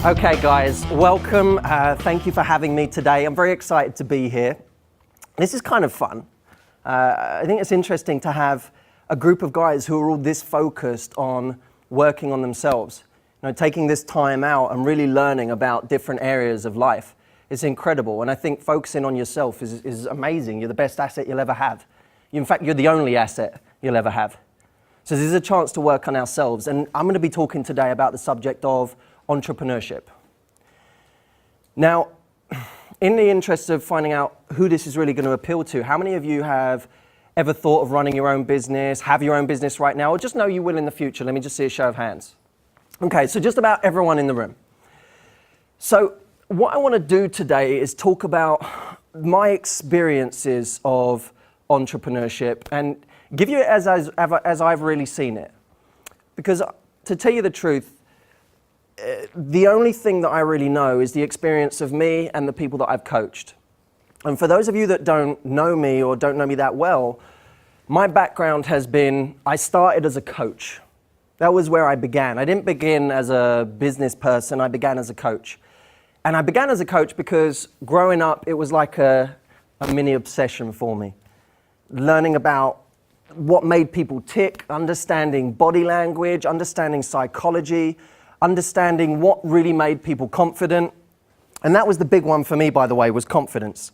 Okay guys, welcome. Thank you for having me today. I'm very excited to be here. This is kind of fun. I think it's interesting to have a group of guys who are all this focused on working on themselves. You know, taking this time out and really learning about different areas of life. It's incredible, and I think focusing on yourself is amazing. You're the best asset you'll ever have. In fact, you're the only asset you'll ever have. So this is a chance to work on ourselves, and I'm going to be talking today about the subject of entrepreneurship. Now, in the interest of finding out who this is really going to appeal to, how many of you have ever thought of running your own business, have your own business right now, or just know you will in the future? Let me just see a show of hands. Okay, so just about everyone in the room. So what I want to do today is talk about my experiences of entrepreneurship and give you it as I've really seen it. Because to tell you the truth, the only thing that I really know is the experience of me and the people that I've coached. And for those of you that don't know me or don't know me that well, my background has been, I started as a coach. That was where I began. I didn't begin as a business person, I began as a coach. And I began as a coach because growing up, it was like a mini obsession for me. Learning about what made people tick, understanding body language, understanding psychology, understanding what really made people confident. And that was the big one for me, by the way, was confidence.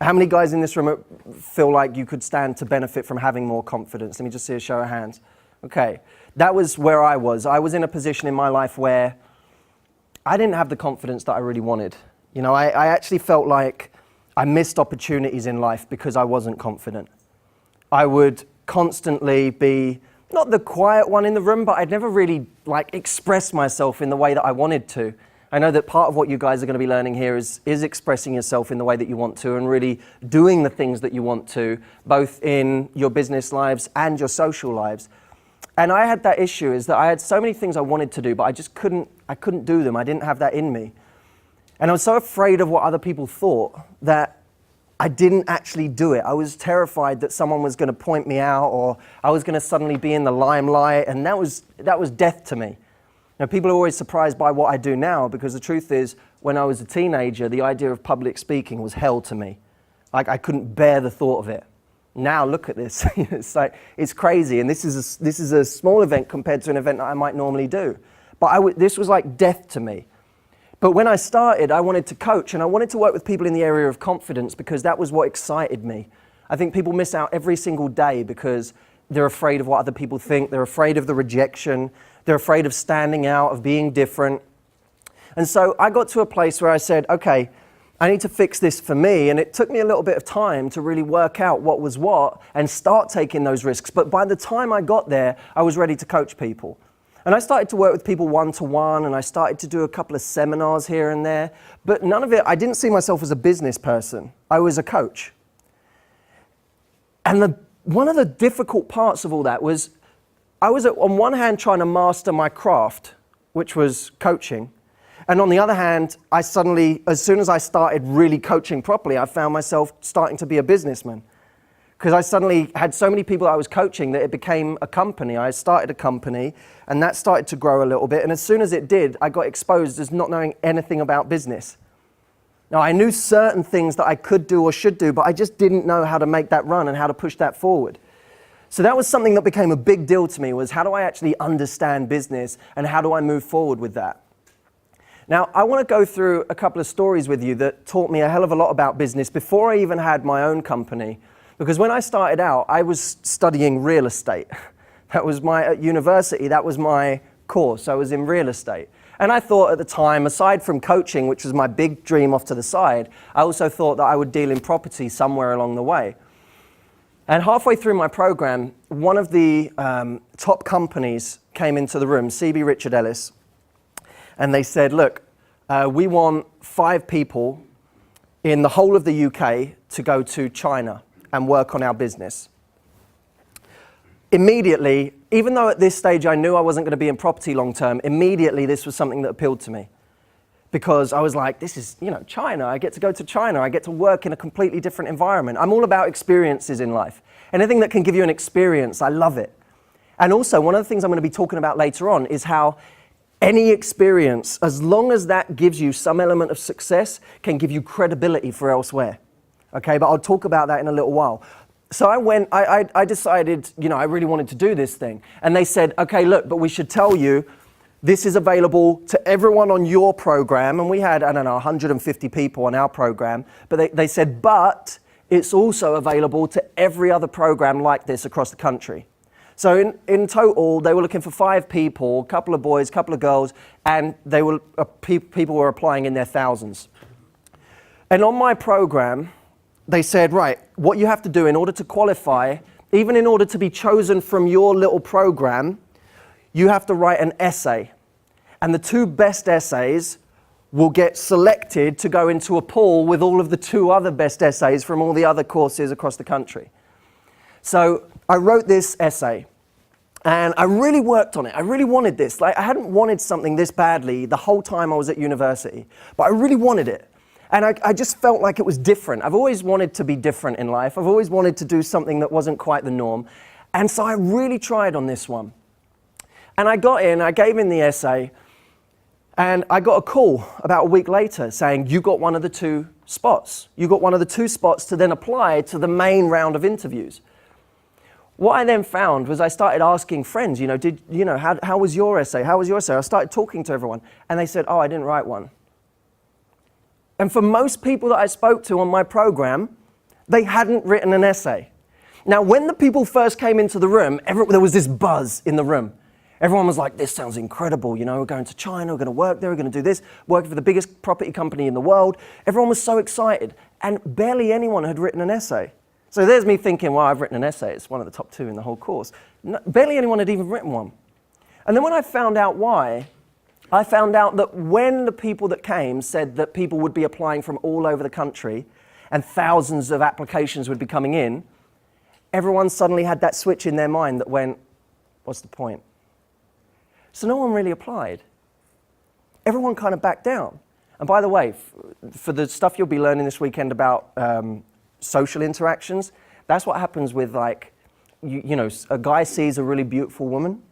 How many guys in this room feel like you could stand to benefit from having more confidence? Let me just see a show of hands. Okay, that was where I was. I was in a position in my life where I didn't have the confidence that I really wanted. You know, I actually felt like I missed opportunities in life because I wasn't confident. I would constantly be not the quiet one in the room, but I'd never really express myself in the way that I wanted to. I know that part of what you guys are going to be learning here is expressing yourself in the way that you want to and really doing the things that you want to, both in your business lives and your social lives. And I had that issue, is that I had so many things I wanted to do, but I just couldn't do them. I didn't have that in me. And I was so afraid of what other people thought that I didn't actually do it. I was terrified that someone was going to point me out or I was going to suddenly be in the limelight, and that was death to me. Now, people are always surprised by what I do now, because the truth is, when I was a teenager, the idea of public speaking was hell to me. I couldn't bear the thought of it. Now look at this. It's crazy, and this is a small event compared to an event that I might normally do. But this was like death to me. But when I started, I wanted to coach, and I wanted to work with people in the area of confidence because that was what excited me. I think people miss out every single day because they're afraid of what other people think, they're afraid of the rejection, they're afraid of standing out, of being different. And so I got to a place where I said, okay, I need to fix this for me, and it took me a little bit of time to really work out what was what and start taking those risks. But by the time I got there, I was ready to coach people. And I started to work with people one-to-one, and I started to do a couple of seminars here and there. But none of it, I didn't see myself as a business person. I was a coach. And one of the difficult parts of all that was I was on one hand trying to master my craft, which was coaching. And on the other hand, I suddenly, as soon as I started really coaching properly, I found myself starting to be a businessman. Because I suddenly had so many people I was coaching that it became a company. I started a company, and that started to grow a little bit. And as soon as it did, I got exposed as not knowing anything about business. Now, I knew certain things that I could do or should do, but I just didn't know how to make that run and how to push that forward. So that was something that became a big deal to me, was how do I actually understand business and how do I move forward with that? Now, I want to go through a couple of stories with you that taught me a hell of a lot about business before I even had my own company. Because when I started out, I was studying real estate. That was at university, that was my course. I was in real estate. And I thought at the time, aside from coaching, which was my big dream off to the side, I also thought that I would deal in property somewhere along the way. And halfway through my program, one of the top companies came into the room, CB Richard Ellis, and they said, look, we want 5 people in the whole of the UK to go to China and work on our business. Immediately, even though at this stage I knew I wasn't going to be in property long term, immediately this was something that appealed to me. Because I was like, this is, China. I get to go to China. I get to work in a completely different environment. I'm all about experiences in life. Anything that can give you an experience, I love it. And also, one of the things I'm going to be talking about later on is how Any experience, as long as that gives you some element of success, can give you credibility for elsewhere. Okay, but I'll talk about that in a little while. So I decided, I really wanted to do this thing. And they said, okay, look, but we should tell you, this is available to everyone on your program. And we had, 150 people on our program. But they said, but it's also available to every other program like this across the country. So in total, they were looking for 5 people, a couple of boys, a couple of girls, and people were applying in their thousands. And on my program, they said, right, what you have to do in order to qualify, even in order to be chosen from your little program, you have to write an essay. And the 2 best essays will get selected to go into a pool with all of the 2 other best essays from all the other courses across the country. So I wrote this essay, and I really worked on it. I really wanted this. Like, I hadn't wanted something this badly the whole time I was at university, but I really wanted it. And I just felt like it was different. I've always wanted to be different in life. I've always wanted to do something that wasn't quite the norm. And so I really tried on this one. And I got in, I gave in the essay, and I got a call about a week later saying, you got one of the 2 spots. You got one of the 2 spots to then apply to the main round of interviews. What I then found was I started asking friends, how was your essay? How was your essay? I started talking to everyone, and they said, oh, I didn't write one. And for most people that I spoke to on my program, they hadn't written an essay. Now, when the people first came into the room, there was this buzz in the room. Everyone was like, this sounds incredible. We're going to China, we're going to work there, we're going to do this, working for the biggest property company in the world. Everyone was so excited, and barely anyone had written an essay. So there's me thinking, well, I've written an essay. It's one of the top 2 in the whole course. Barely anyone had even written one. And then when I found out why, I found out that when the people that came said that people would be applying from all over the country and thousands of applications would be coming in, everyone suddenly had that switch in their mind that went, what's the point? So no one really applied. Everyone kind of backed down. And by the way, for the stuff you'll be learning this weekend about social interactions, that's what happens with a guy sees a really beautiful woman,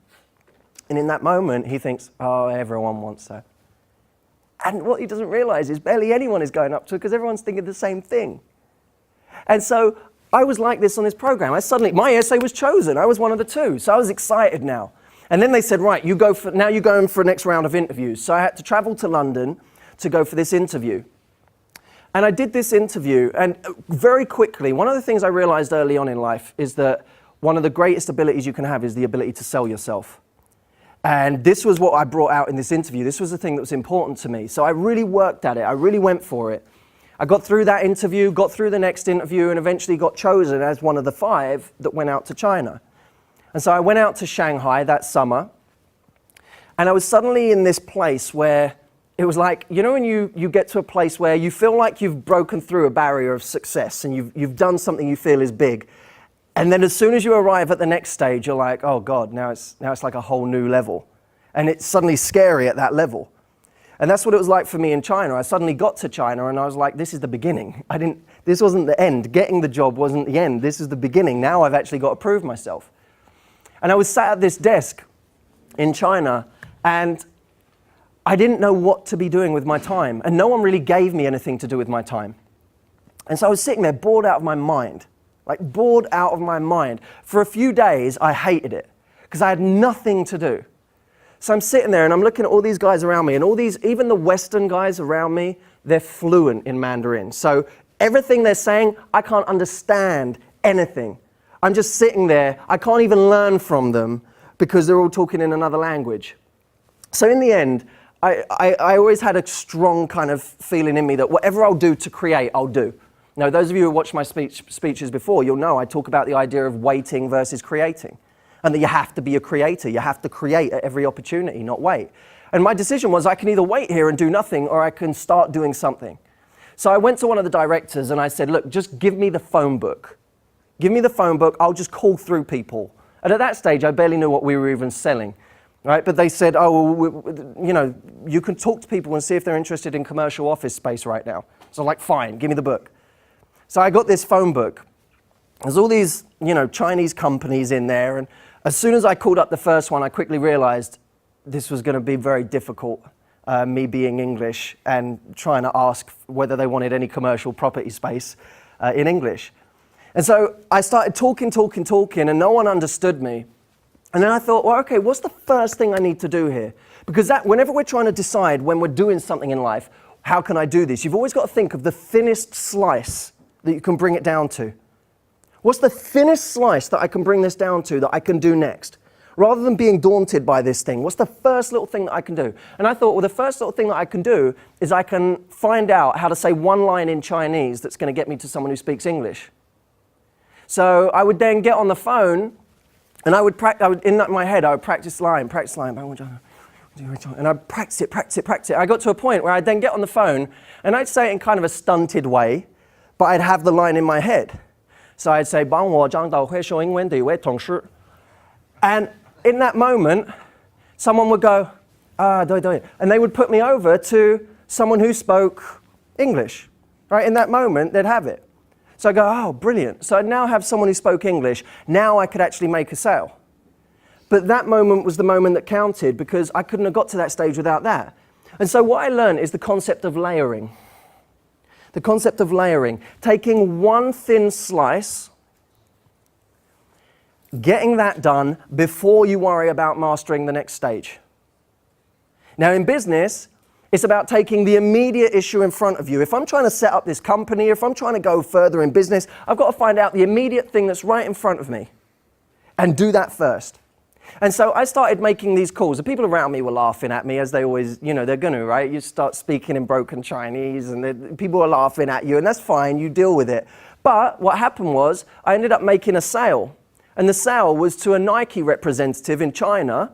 and in that moment, he thinks, oh, everyone wants her. And what he doesn't realize is barely anyone is going up to her because everyone's thinking the same thing. And so I was like this on this program. My essay was chosen. I was one of the 2. So I was excited now. And then they said, right, now you're going for the next round of interviews. So I had to travel to London to go for this interview. And I did this interview, and very quickly, one of the things I realized early on in life is that one of the greatest abilities you can have is the ability to sell yourself. And this was what I brought out in this interview. This was the thing that was important to me. So I really worked at it. I really went for it. I got through that interview, got through the next interview, and eventually got chosen as one of the 5 that went out to China. And so I went out to Shanghai that summer, and I was suddenly in this place where it was like, when you get to a place where you feel like you've broken through a barrier of success and you've done something you feel is big. And then as soon as you arrive at the next stage, you're like, oh God, now it's like a whole new level. And it's suddenly scary at that level. And that's what it was like for me in China. I suddenly got to China and I was like, this is the beginning. This wasn't the end. Getting the job wasn't the end. This is the beginning. Now I've actually got to prove myself. And I was sat at this desk in China, and I didn't know what to be doing with my time. And no one really gave me anything to do with my time. And so I was sitting there bored out of my mind. Bored out of my mind. For a few days, I hated it because I had nothing to do. So I'm sitting there and I'm looking at all these guys around me, and even the Western guys around me, they're fluent in Mandarin. So everything they're saying, I can't understand anything. I'm just sitting there. I can't even learn from them because they're all talking in another language. So in the end, I always had a strong kind of feeling in me that whatever I'll do to create, I'll do. Now, those of you who watched my speeches before, you'll know I talk about the idea of waiting versus creating, and that you have to be a creator. You have to create at every opportunity, not wait. And my decision was I can either wait here and do nothing, or I can start doing something. So I went to one of the directors and I said, look, just give me the phone book. Give me the phone book. I'll just call through people. And at that stage, I barely knew what we were even selling. Right? But they said, oh, well, you can talk to people and see if they're interested in commercial office space right now. So I'm like, fine, give me the book. So I got this phone book. There's all these, Chinese companies in there. And as soon as I called up the first one, I quickly realized this was going to be very difficult, me being English and trying to ask whether they wanted any commercial property space in English. And so I started talking, and no one understood me. And then I thought, well, okay, what's the first thing I need to do here? Because whenever we're trying to decide when we're doing something in life, how can I do this? You've always got to think of the thinnest slice that you can bring it down to. What's the thinnest slice that I can bring this down to that I can do next? Rather than being daunted by this thing, what's the first little thing that I can do? And I thought, well, the first little thing that I can do is I can find out how to say one line in Chinese that's going to get me to someone who speaks English. So I would then get on the phone, and I would in my head, I would practice line, and I'd practice it. I got to a point where I'd then get on the phone, and I'd say it in kind of a stunted way, but I'd have the line in my head. So I'd say, 帮我张导会说英文的一位同事. And in that moment, someone would go, and they would put me over to someone who spoke English. Right? In that moment, they'd have it. So I go, oh, brilliant. So I now have someone who spoke English. Now I could actually make a sale. But that moment was the moment that counted because I couldn't have got to that stage without that. And so what I learned is the concept of layering. The concept of layering. Taking one thin slice, getting that done before you worry about mastering the next stage. Now in business, it's about taking the immediate issue in front of you. If I'm trying to set up this company, if I'm trying to go further in business, I've got to find out the immediate thing that's right in front of me and do that first. And so I started making these calls. The people around me were laughing at me, as they always, they're going to, right? You start speaking in broken Chinese and people are laughing at you, and that's fine, you deal with it. But what happened was I ended up making a sale. And the sale was to a Nike representative in China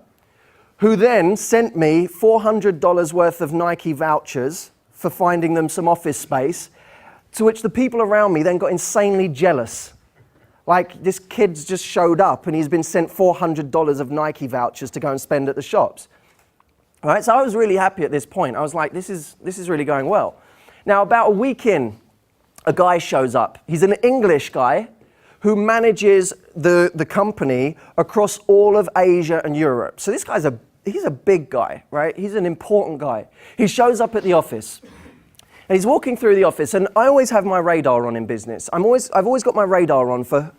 who then sent me $400 worth of Nike vouchers for finding them some office space, to which the people around me then got insanely jealous. Like, this kid's just showed up and he's been sent $400 of Nike vouchers to go and spend at the shops. All right, so I was really happy at this point. I was like, this is really going well. Now, about a week in, a guy shows up. He's an English guy who manages the company across all of Asia and Europe. So this guy's he's a big guy, right? He's an important guy. He shows up at the office. And he's walking through the office, and I always have my radar on in business. I've always got my radar on for,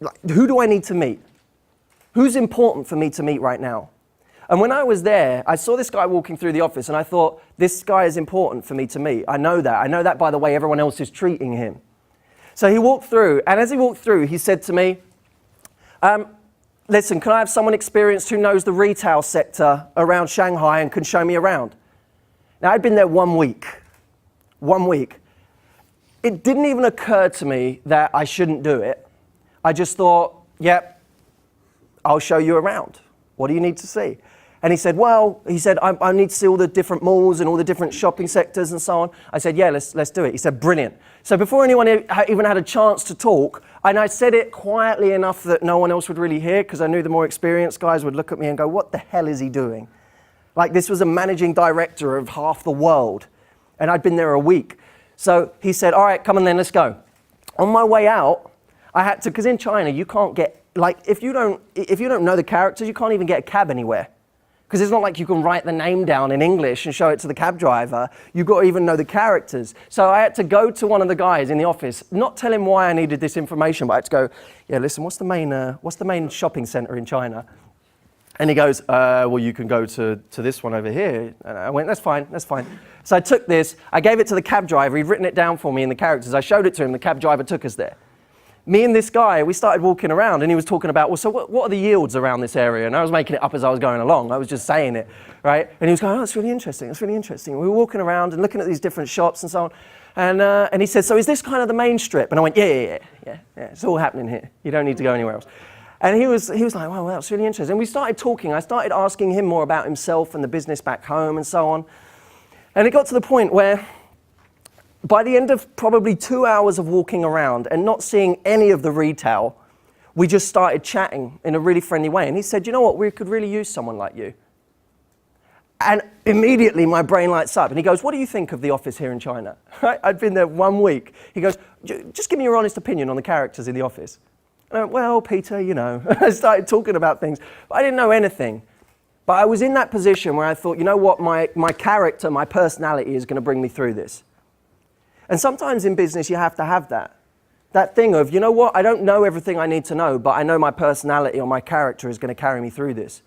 like, who do I need to meet? Who's important for me to meet right now? And when I was there, I saw this guy walking through the office, and I thought, this guy is important for me to meet. I know that. I know that by the way everyone else is treating him. So he walked through, and as he walked through, he said to me, listen, can I have someone experienced who knows the retail sector around Shanghai and can show me around? Now, I'd been there 1 week. 1 week. It didn't even occur to me that I shouldn't do it. I just thought, yep, I'll show you around. What do you need to see? And he said, I need to see all the different malls and all the different shopping sectors and so on. I said, yeah, let's do it. He said, brilliant. So before anyone even had a chance to talk, and I said it quietly enough that no one else would really hear, because I knew the more experienced guys would look at me and go, what the hell is he doing? Like, this was a managing director of half the world, and I'd been there a week. So he said, all right, come on then, let's go. On my way out, I had to, because in China, you can't get, like, if you don't know the characters, you can't even get a cab anywhere. Because it's not like you can write the name down in English and show it to the cab driver. You've got to even know the characters. So I had to go to one of the guys in the office, not tell him why I needed this information, but I had to go, yeah, listen, what's the main shopping center in China? And he goes, well, you can go to this one over here. And I went, that's fine. So I took this, I gave it to the cab driver. He'd written it down for me in the characters. I showed it to him. The cab driver took us there. Me and this guy, we started walking around, and he was talking about, well, so what are the yields around this area? And I was making it up as I was going along. I was just saying it, right? And he was going, oh, that's really interesting. That's really interesting. We were walking around and looking at these different shops and so on. And he said, so is this kind of the main strip? And I went, yeah. It's all happening here. You don't need to go anywhere else. And he was like, wow, that's really interesting. And we started talking. I started asking him more about himself and the business back home and so on. And it got to the point where, by the end of probably 2 hours of walking around and not seeing any of the retail, we just started chatting in a really friendly way. And he said, you know what, we could really use someone like you. And immediately my brain lights up. And he goes, what do you think of the office here in China? Right? I'd been there 1 week. He goes, just give me your honest opinion on the characters in the office. And I went, well, Peter, I started talking about things. But I didn't know anything. But I was in that position where I thought, you know what, my character, my personality is going to bring me through this. And sometimes in business you have to have that. That thing of, you know what, I don't know everything I need to know, but I know my personality or my character is going to carry me through this.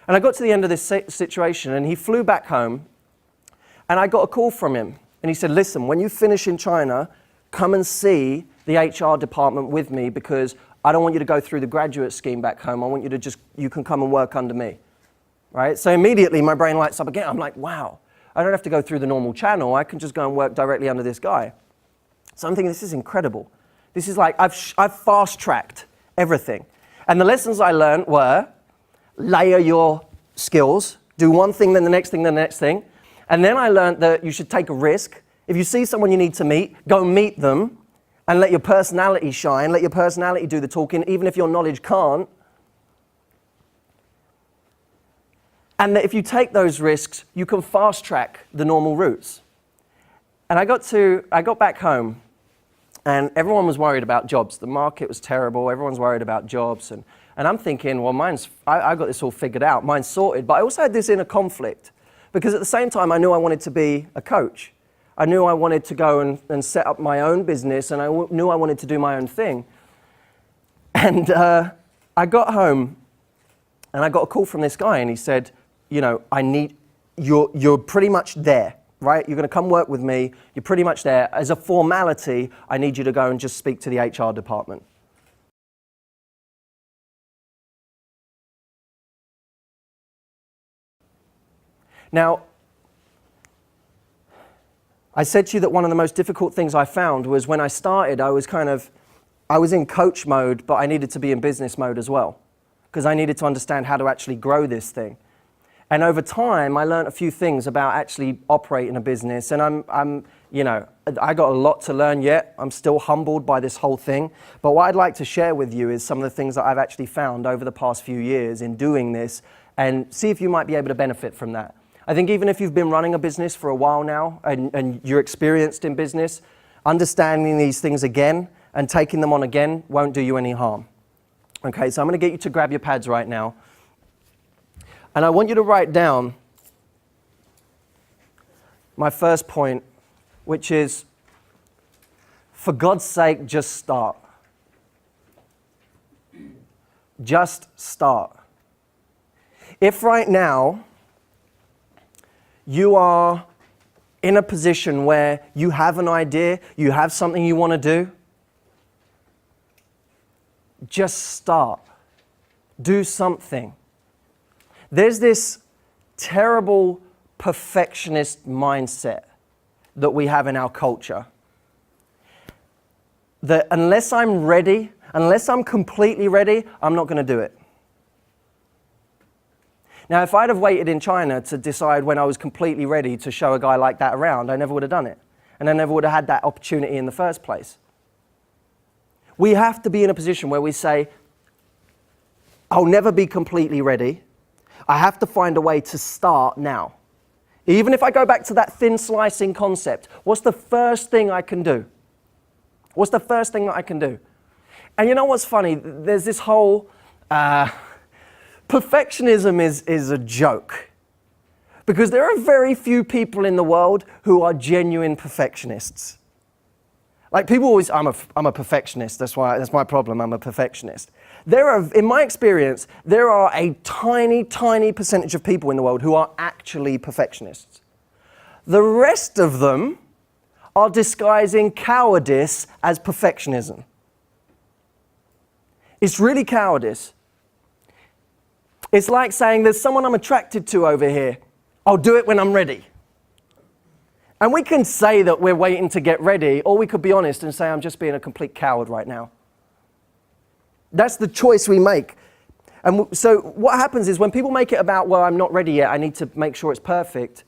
And I got to the end of this situation and he flew back home and I got a call from him. And he said, listen, when you finish in China, come and see the HR department with me because I don't want you to go through the graduate scheme back home. I want you to you can come and work under me. Right? So immediately my brain lights up again. I'm like, wow, I don't have to go through the normal channel. I can just go and work directly under this guy. So I'm thinking, this is incredible. This is like, I've fast-tracked everything. And the lessons I learned were, layer your skills, do one thing, then the next thing, then the next thing. And then I learned that you should take a risk. If you see someone you need to meet, go meet them and let your personality shine, let your personality do the talking, even if your knowledge can't. And that if you take those risks, you can fast-track the normal routes. And I got back home, and everyone was worried about jobs. The market was terrible. Everyone's worried about jobs. And I'm thinking, well, I got this all figured out. Mine's sorted. But I also had this inner conflict because at the same time, I knew I wanted to be a coach. I knew I wanted to go and set up my own business, and I knew I wanted to do my own thing. And I got home, and I got a call from this guy, and he said, you know, you're pretty much there. Right? You're going to come work with me. You're pretty much there. As a formality, I need you to go and just speak to the HR department. Now, I said to you that one of the most difficult things I found was when I started, I was in coach mode, but I needed to be in business mode as well, because I needed to understand how to actually grow this thing. And over time, I learned a few things about actually operating a business. And I got a lot to learn yet. I'm still humbled by this whole thing. But what I'd like to share with you is some of the things that I've actually found over the past few years in doing this and see if you might be able to benefit from that. I think even if you've been running a business for a while now and you're experienced in business, understanding these things again and taking them on again won't do you any harm. Okay, so I'm going to get you to grab your pads right now. And I want you to write down my first point, which is, for God's sake, just start. Just start. If right now you are in a position where you have an idea, you have something you want to do, just start. Do something. There's this terrible perfectionist mindset that we have in our culture. That unless I'm ready, unless I'm completely ready, I'm not going to do it. Now, if I'd have waited in China to decide when I was completely ready to show a guy like that around, I never would have done it. And I never would have had that opportunity in the first place. We have to be in a position where we say, I'll never be completely ready. I have to find a way to start now. Even if I go back to that thin slicing concept, what's the first thing I can do? What's the first thing that I can do? And you know what's funny? There's this whole perfectionism is a joke. Because there are very few people in the world who are genuine perfectionists. Like people always, I'm a perfectionist. That's my problem. I'm a perfectionist. In my experience, there are a tiny, tiny percentage of people in the world who are actually perfectionists. The rest of them are disguising cowardice as perfectionism. It's really cowardice. It's like saying, there's someone I'm attracted to over here. I'll do it when I'm ready. And we can say that we're waiting to get ready, or we could be honest and say, I'm just being a complete coward right now. That's the choice we make. And so what happens is when people make it about, well, I'm not ready yet, I need to make sure it's perfect,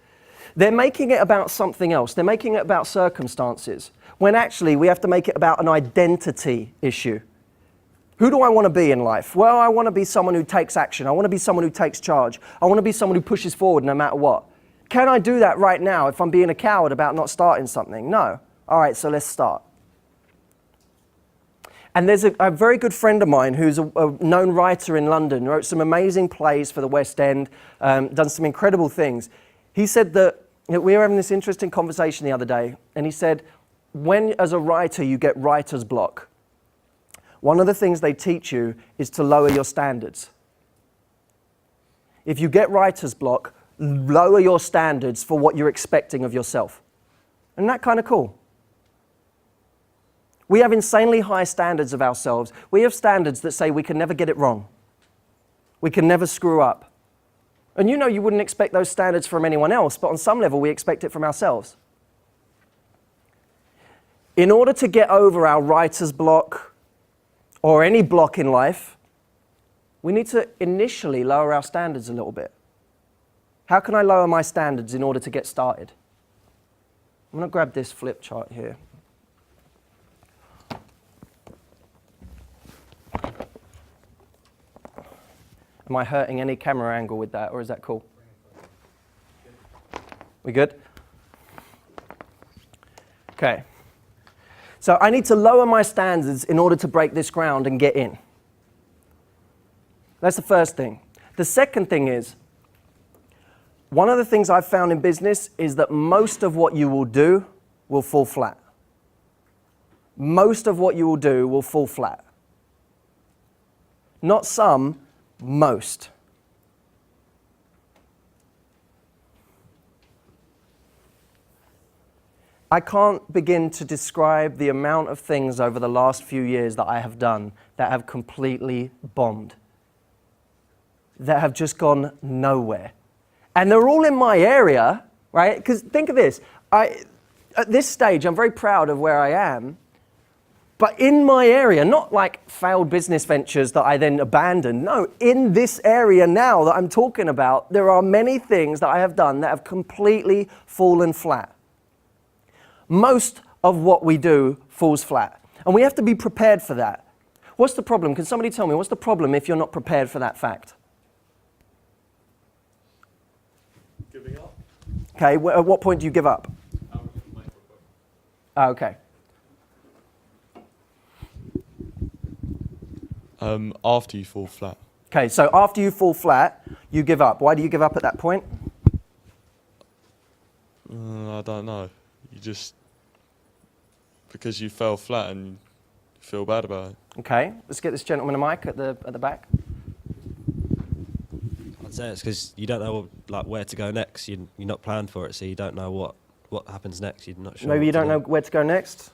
they're making it about something else. They're making it about circumstances, when actually we have to make it about an identity issue. Who do I want to be in life? Well, I want to be someone who takes action. I want to be someone who takes charge. I want to be someone who pushes forward no matter what. Can I do that right now if I'm being a coward about not starting something? No. All right, so let's start. And there's a very good friend of mine who's a known writer in London, wrote some amazing plays for the West End, done some incredible things. He said that we were having this interesting conversation the other day, and he said, when as a writer you get writer's block, one of the things they teach you is to lower your standards. If you get writer's block, lower your standards for what you're expecting of yourself. Isn't that kind of cool? We have insanely high standards of ourselves. We have standards that say we can never get it wrong. We can never screw up. And you know you wouldn't expect those standards from anyone else, but on some level we expect it from ourselves. In order to get over our writer's block or any block in life, we need to initially lower our standards a little bit. How can I lower my standards in order to get started? I'm going to grab this flip chart here. Am I hurting any camera angle with that, or is that cool? We good? Okay. So I need to lower my standards in order to break this ground and get in. That's the first thing. The second thing is, one of the things I've found in business is that most of what you will do will fall flat. Most of what you will do will fall flat. Not some, most. I can't begin to describe the amount of things over the last few years that I have done that have completely bombed, that have just gone nowhere. And they're all in my area, right? Because think of this, at this stage, I'm very proud of where I am, but in my area, not like failed business ventures that I then abandoned. No, in this area now that I'm talking about, there are many things that I have done that have completely fallen flat. Most of what we do falls flat. And we have to be prepared for that. What's the problem? Can somebody tell me, what's the problem if you're not prepared for that fact? Giving up. Okay, at what point do you give up? Okay. After you fall flat. Okay, so after you fall flat, you give up. Why do you give up at that point? I don't know. You just, because you fell flat and you feel bad about it. Okay, let's get this gentleman a mic at the back. I'd say it's because you don't know like where to go next. You're not planned for it, so you don't know what happens next. You're not sure. Maybe you don't know where to go next.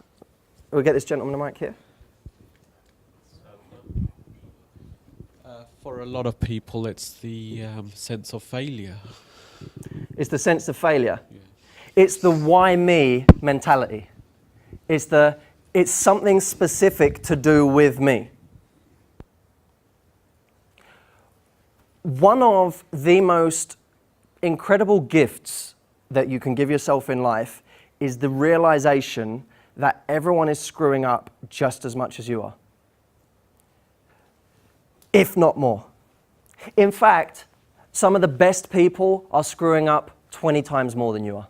We'll get this gentleman a mic here. For a lot of people, it's the sense of failure. It's the sense of failure. Yeah. It's the why me mentality. It's something specific to do with me. One of the most incredible gifts that you can give yourself in life is the realization that everyone is screwing up just as much as you are, if not more. In fact, some of the best people are screwing up 20 times more than you are.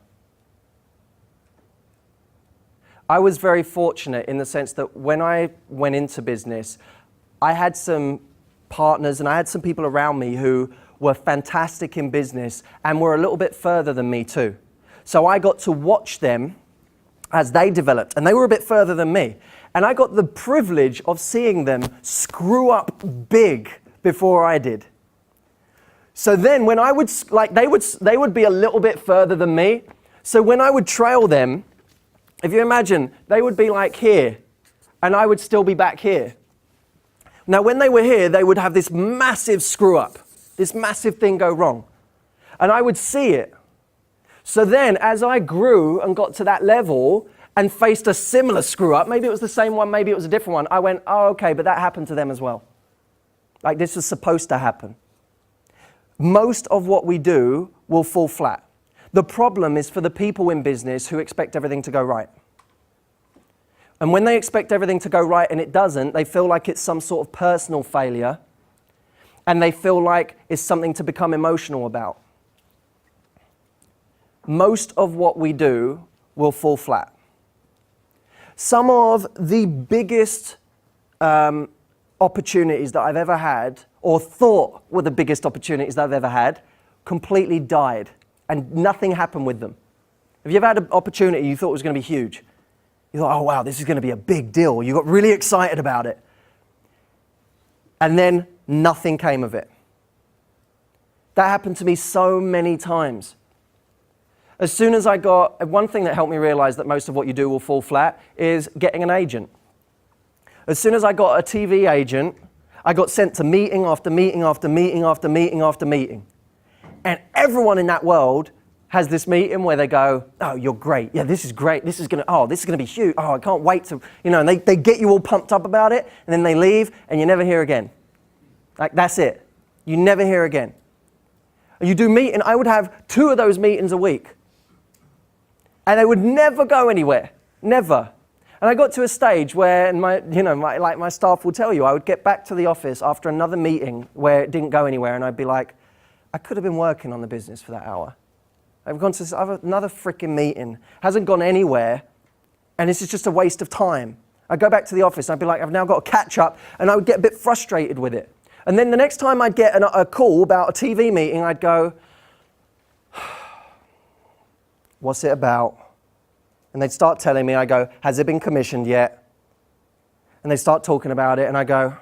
I was very fortunate in the sense that when I went into business, I had some partners and I had some people around me who were fantastic in business and were a little bit further than me too. So I got to watch them as they developed, and they were a bit further than me. And I got the privilege of seeing them screw up big before I did. So then when I would, they would be a little bit further than me. So when I would trail them, if you imagine, they would be like here, and I would still be back here. Now, when they were here, they would have this massive screw up, this massive thing go wrong. And I would see it. So then, as I grew and got to that level and faced a similar screw up, maybe it was the same one, maybe it was a different one, I went, oh, okay, but that happened to them as well. Like this was supposed to happen. Most of what we do will fall flat. The problem is for the people in business who expect everything to go right. And when they expect everything to go right and it doesn't, they feel like it's some sort of personal failure, and they feel like it's something to become emotional about. Most of what we do will fall flat. Some of the biggest opportunities that I've ever had, or thought were the biggest opportunities that I've ever had, completely died and nothing happened with them. Have you ever had an opportunity you thought was going to be huge? You thought, oh wow, this is going to be a big deal. You got really excited about it. And then nothing came of it. That happened to me so many times. As soon as I got, one thing that helped me realize that most of what you do will fall flat is getting an agent. As soon as I got a TV agent, I got sent to meeting after meeting after meeting after meeting after meeting. And everyone in that world has this meeting where they go, oh, you're great. Yeah, this is great. This is gonna be huge. Oh, I can't wait to, and they get you all pumped up about it, and then they leave and you never hear again. Like, that's it. You never hear again. You do meeting, I would have 2 of those meetings a week. And they would never go anywhere, never. And I got to a stage where, and my staff will tell you, I would get back to the office after another meeting where it didn't go anywhere, and I'd be like, I could have been working on the business for that hour. I've gone to another freaking meeting, hasn't gone anywhere, and this is just a waste of time. I'd go back to the office, and I'd be like, I've now got to catch up, and I would get a bit frustrated with it. And then the next time I'd get a call about a TV meeting, I'd go, what's it about? And they'd start telling me, I go, has it been commissioned yet? And they start talking about it, and I go,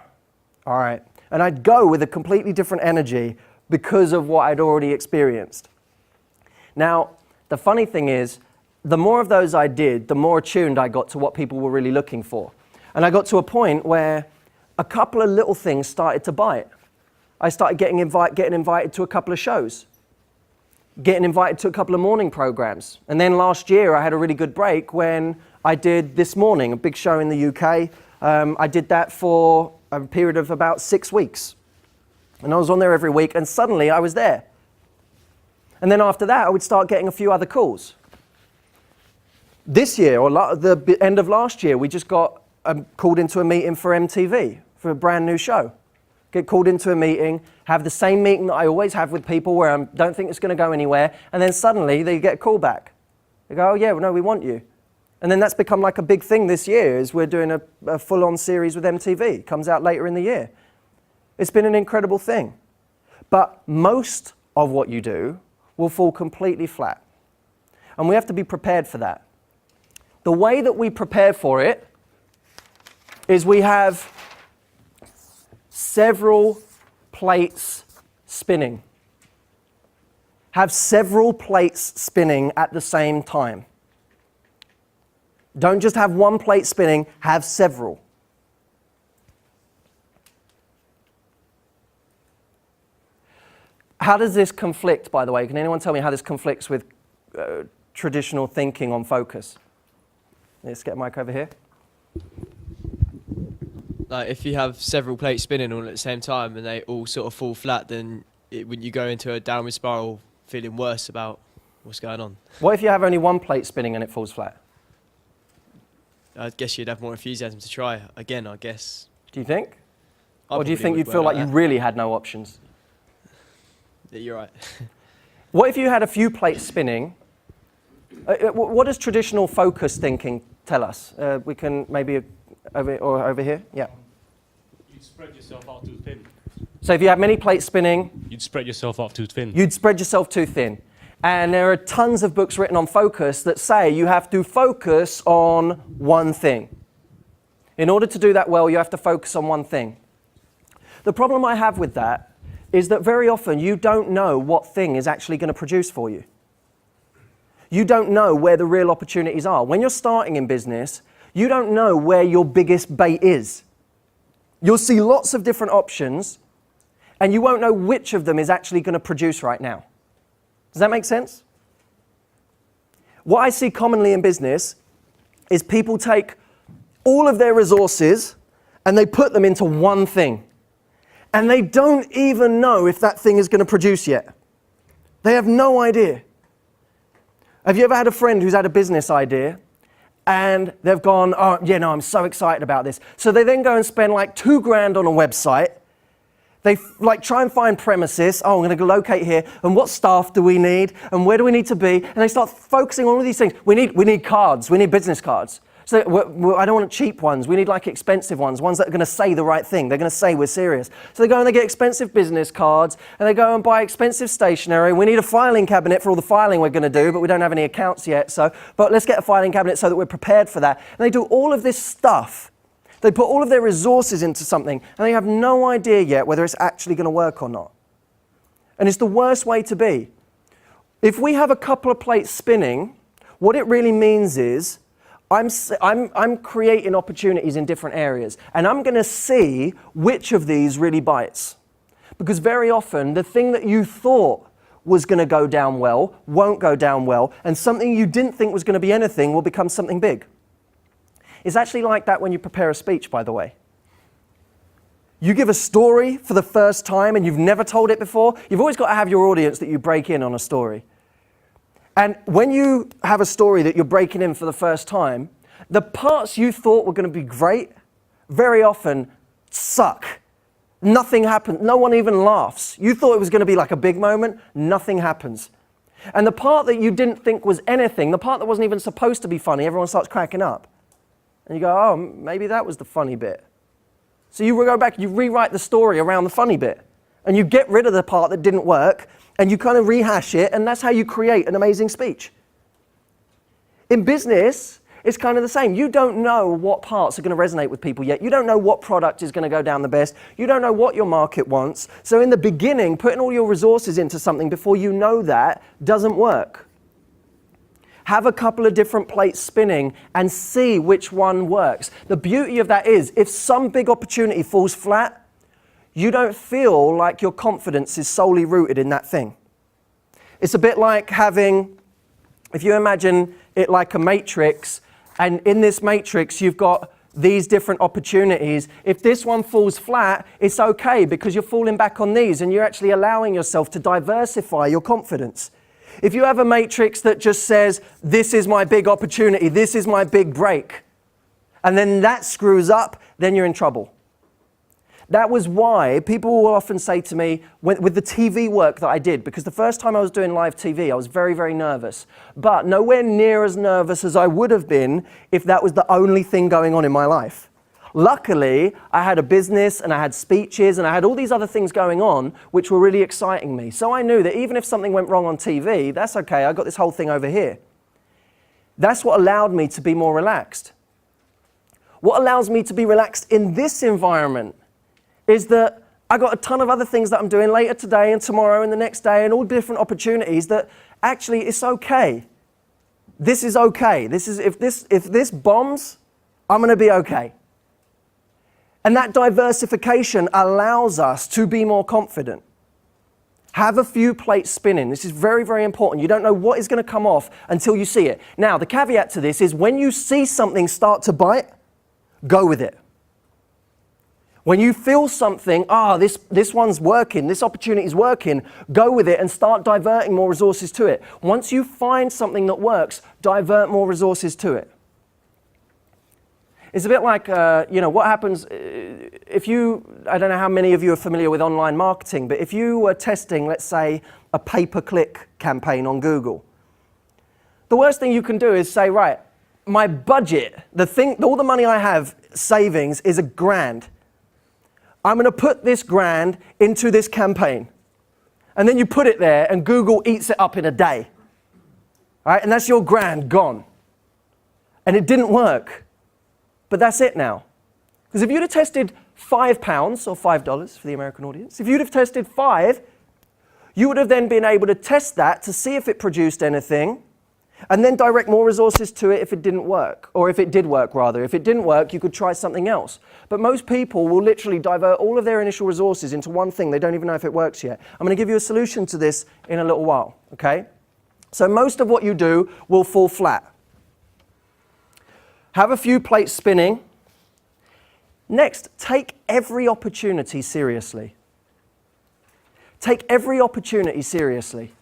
all right. And I'd go with a completely different energy because of what I'd already experienced. Now, the funny thing is, the more of those I did, the more attuned I got to what people were really looking for. And I got to a point where a couple of little things started to bite. I started getting invited to a couple of shows, getting invited to a couple of morning programs. And then last year, I had a really good break when I did This Morning, a big show in the UK. I did that for a period of about 6 weeks. And I was on there every week, and suddenly I was there. And then after that, I would start getting a few other calls. This year, or the end of last year, we just got called into a meeting for MTV, for a brand new show. Get called into a meeting, have the same meeting that I always have with people where I don't think it's going to go anywhere, and then suddenly they get a call back. They go, oh yeah, well, no, we want you. And then that's become like a big thing this year, is we're doing a full-on series with MTV. Comes out later in the year. It's been an incredible thing. But most of what you do will fall completely flat. And we have to be prepared for that. The way that we prepare for it is we have several plates spinning. Have several plates spinning at the same time. Don't just have one plate spinning, have several. How does this conflict, by the way? Can anyone tell me how this conflicts with traditional thinking on focus? Let's get a mic over here. Like, if you have several plates spinning all at the same time and they all sort of fall flat, then wouldn't you go into a downward spiral feeling worse about what's going on? What if you have only one plate spinning and it falls flat? I guess you'd have more enthusiasm to try again, I guess. Do you think? I Or do you think probably you'd would feel work like you that. really had no options? Yeah, you're right. What if you had a few plates spinning? What does traditional focus thinking tell us? We can maybe over here? Yeah. You'd spread yourself out too thin. So if you have many plates spinning, You'd spread yourself out too thin. you'd spread yourself too thin. And there are tons of books written on focus that say you have to focus on one thing. In order to do that well, you have to focus on one thing. The problem I have with that is that very often you don't know what thing is actually going to produce for you. You don't know where the real opportunities are. When you're starting in business, you don't know where your biggest bait is. You'll see lots of different options, and you won't know which of them is actually going to produce right now. Does that make sense? What I see commonly in business is people take all of their resources and they put them into one thing. And they don't even know if that thing is going to produce yet. They have no idea. Have you ever had a friend who's had a business idea and they've gone, oh, yeah, no, I'm so excited about this. So they then go and spend like $2,000 on a website. They try and find premises. Oh, I'm going to locate here. And what staff do we need? And where do we need to be? And they start focusing on all these things. We need cards. We need business cards. So I don't want cheap ones. We need like expensive ones that are going to say the right thing. They're going to say we're serious. So they go and they get expensive business cards, and they go and buy expensive stationery. We need a filing cabinet for all the filing we're going to do, but we don't have any accounts yet. But let's get a filing cabinet so that we're prepared for that. And they do all of this stuff. They put all of their resources into something, and they have no idea yet whether it's actually going to work or not. And it's the worst way to be. If we have a couple of plates spinning, what it really means is I'm creating opportunities in different areas, and I'm going to see which of these really bites. Because very often, the thing that you thought was going to go down well won't go down well, and something you didn't think was going to be anything will become something big. It's actually like that when you prepare a speech, by the way. You give a story for the first time and you've never told it before, you've always got to have your audience that you break in on a story. And when you have a story that you're breaking in for the first time, the parts you thought were going to be great very often suck. Nothing happens. No one even laughs. You thought it was going to be like a big moment. Nothing happens. And the part that you didn't think was anything, the part that wasn't even supposed to be funny, everyone starts cracking up. And you go, oh, maybe that was the funny bit. So you go back, you rewrite the story around the funny bit. And you get rid of the part that didn't work, and you kind of rehash it, and that's how you create an amazing speech. In business, it's kind of the same. You don't know what parts are going to resonate with people yet. You don't know what product is going to go down the best. You don't know what your market wants. So in the beginning, putting all your resources into something before you know that doesn't work. Have a couple of different plates spinning and see which one works. The beauty of that is, if some big opportunity falls flat, you don't feel like your confidence is solely rooted in that thing. It's a bit like having, if you imagine it like a matrix, and in this matrix you've got these different opportunities. If this one falls flat, it's okay because you're falling back on these and you're actually allowing yourself to diversify your confidence. If you have a matrix that just says, this is my big opportunity, this is my big break, and then that screws up, then you're in trouble. That was why people will often say to me, with the TV work that I did, because the first time I was doing live TV, I was very, very nervous, but nowhere near as nervous as I would have been if that was the only thing going on in my life. Luckily, I had a business and I had speeches and I had all these other things going on which were really exciting me. So I knew that even if something went wrong on TV, that's okay, I got this whole thing over here. That's what allowed me to be more relaxed. What allows me to be relaxed in this environment is that I got a ton of other things that I'm doing later today and tomorrow and the next day and all different opportunities that actually it's okay. This is okay. If this bombs, I'm going to be okay. And that diversification allows us to be more confident. Have a few plates spinning. This is very, very important. You don't know what is going to come off until you see it. Now, the caveat to this is when you see something start to bite, go with it. When you feel something, this one's working, this opportunity is working, go with it and start diverting more resources to it. Once you find something that works, divert more resources to it. It's a bit like, what happens if I don't know how many of you are familiar with online marketing, but if you were testing, let's say, a pay-per-click campaign on Google, the worst thing you can do is say, right, my budget, all the money I have savings is $1,000. I'm going to put this $1,000 into this campaign. And then you put it there and Google eats it up in a day. Right? And that's your $1,000 gone. And it didn't work. But that's it now. Because if you'd have tested £5 or $5 for the American audience, if you'd have tested 5, you would have then been able to test that to see if it produced anything and then direct more resources to it if it didn't work, or if it did work rather. If it didn't work, you could try something else. But most people will literally divert all of their initial resources into one thing. They don't even know if it works yet. I'm going to give you a solution to this in a little while, okay? So most of what you do will fall flat. Have a few plates spinning. Next, take every opportunity seriously. Take every opportunity seriously.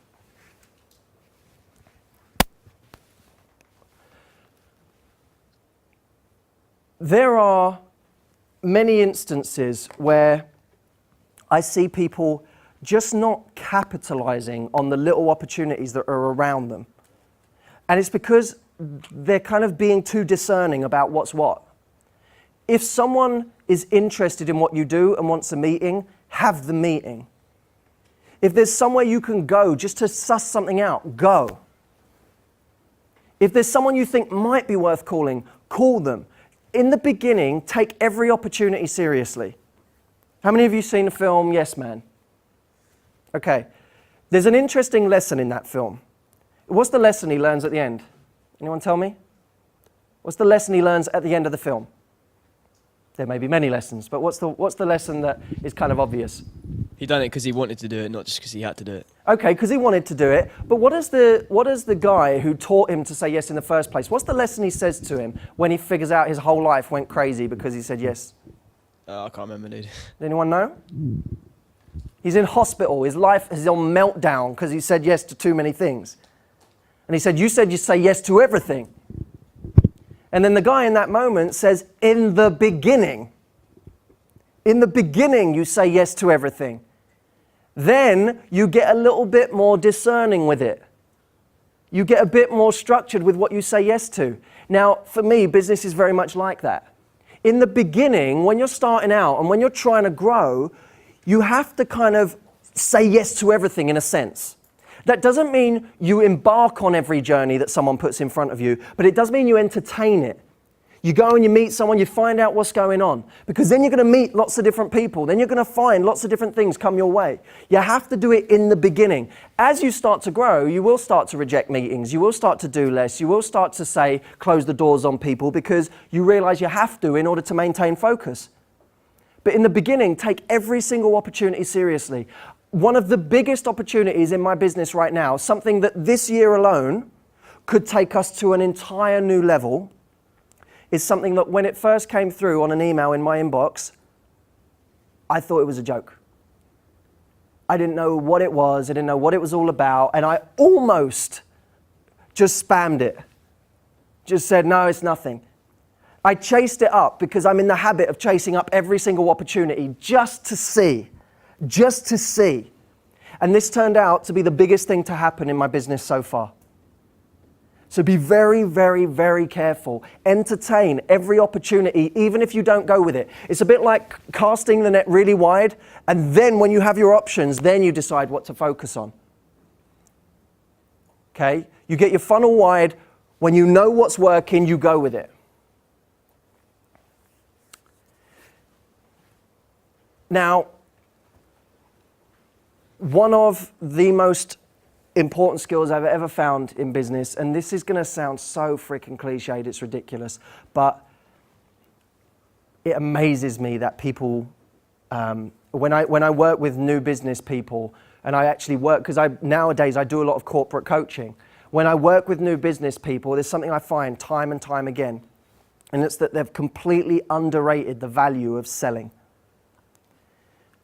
There are many instances where I see people just not capitalizing on the little opportunities that are around them. And it's because they're kind of being too discerning about what's what. If someone is interested in what you do and wants a meeting, have the meeting. If there's somewhere you can go just to suss something out, go. If there's someone you think might be worth calling, call them. In the beginning, take every opportunity seriously. How many of you seen the film Yes Man? Okay. There's an interesting lesson in that film. What's the lesson he learns at the end? Anyone tell me? What's the lesson he learns at the end of the film? There may be many lessons, but what's the lesson that is kind of obvious? He done it because he wanted to do it, not just because he had to do it. Okay, because he wanted to do it. But what is the guy who taught him to say yes in the first place? What's the lesson he says to him when he figures out his whole life went crazy because he said yes? I can't remember, dude. Does anyone know? He's in hospital. His life is on meltdown because he said yes to too many things. And he said, you said you say yes to everything. And then the guy in that moment says, in the beginning you say yes to everything. Then you get a little bit more discerning with it. You get a bit more structured with what you say yes to. Now, for me, business is very much like that. In the beginning, when you're starting out and when you're trying to grow, you have to kind of say yes to everything in a sense. That doesn't mean you embark on every journey that someone puts in front of you, but it does mean you entertain it. You go and you meet someone, you find out what's going on, because then you're going to meet lots of different people. Then you're going to find lots of different things come your way. You have to do it in the beginning. As you start to grow, you will start to reject meetings. You will start to do less. You will start to say, close the doors on people because you realize you have to in order to maintain focus. But in the beginning, take every single opportunity seriously. One of the biggest opportunities in my business right now, something that this year alone could take us to an entire new level, is something that when it first came through on an email in my inbox, I thought it was a joke. I didn't know what it was. I didn't know what it was all about. And I almost just spammed it. Just said, no, it's nothing. I chased it up because I'm in the habit of chasing up every single opportunity just to see. And this turned out to be the biggest thing to happen in my business so far. So be very, very, very careful. Entertain every opportunity, even if you don't go with it. It's a bit like casting the net really wide, and then when you have your options, then you decide what to focus on. Okay? You get your funnel wide. When you know what's working, you go with it. Now, one of the most important skills I've ever found in business, and this is going to sound so freaking cliched, it's ridiculous, but it amazes me that people, when I work with new business people, and I actually work, because nowadays I do a lot of corporate coaching. When I work with new business people, there's something I find time and time again, and it's that they've completely underrated the value of selling.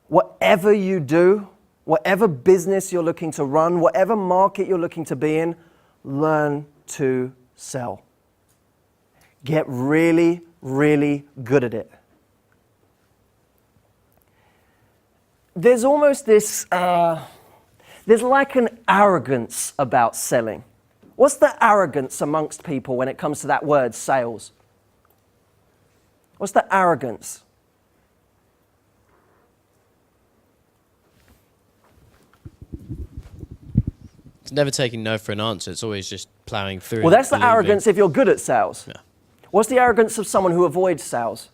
Whatever you do, whatever business you're looking to run, whatever market you're looking to be in, learn to sell. Get really, really good at it. There's almost this, there's like an arrogance about selling. What's the arrogance amongst people when it comes to that word, sales? What's the arrogance? It's never taking no for an answer. It's always just ploughing through. Well, that's the arrogance if you're good at sales. Yeah. What's the arrogance of someone who avoids sales?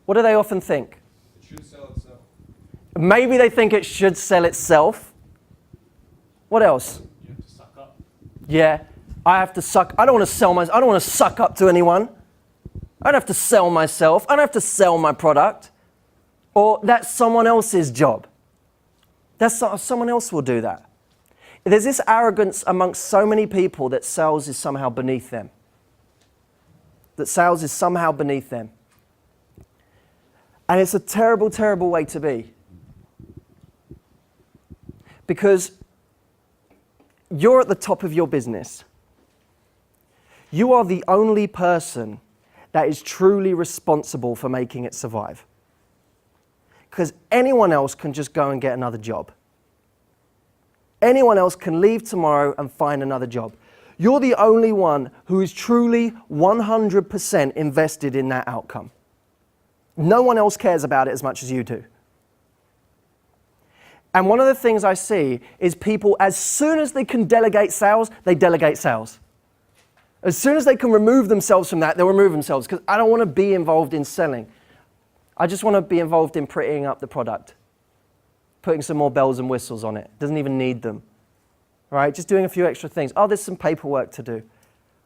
What do they often think? It should sell itself. Maybe they think it should sell itself. What else? You have to suck up. Yeah, I have to suck. I don't want to sell myself. I don't want to suck up to anyone. I don't have to sell myself. I don't have to sell my product. Or that's someone else's job. Someone else will do that. There's this arrogance amongst so many people that sales is somehow beneath them. That sales is somehow beneath them. And it's a terrible, terrible way to be. Because you're at the top of your business. You are the only person that is truly responsible for making it survive. Because anyone else can just go and get another job. Anyone else can leave tomorrow and find another job. You're the only one who is truly 100% invested in that outcome. No one else cares about it as much as you do. And one of the things I see is people, as soon as they can delegate sales, they delegate sales. As soon as they can remove themselves from that, they'll remove themselves, because I don't want to be involved in selling. I just want to be involved in prettying up the product, putting some more bells and whistles on it. Doesn't even need them. Right? Just doing a few extra things. Oh, there's some paperwork to do.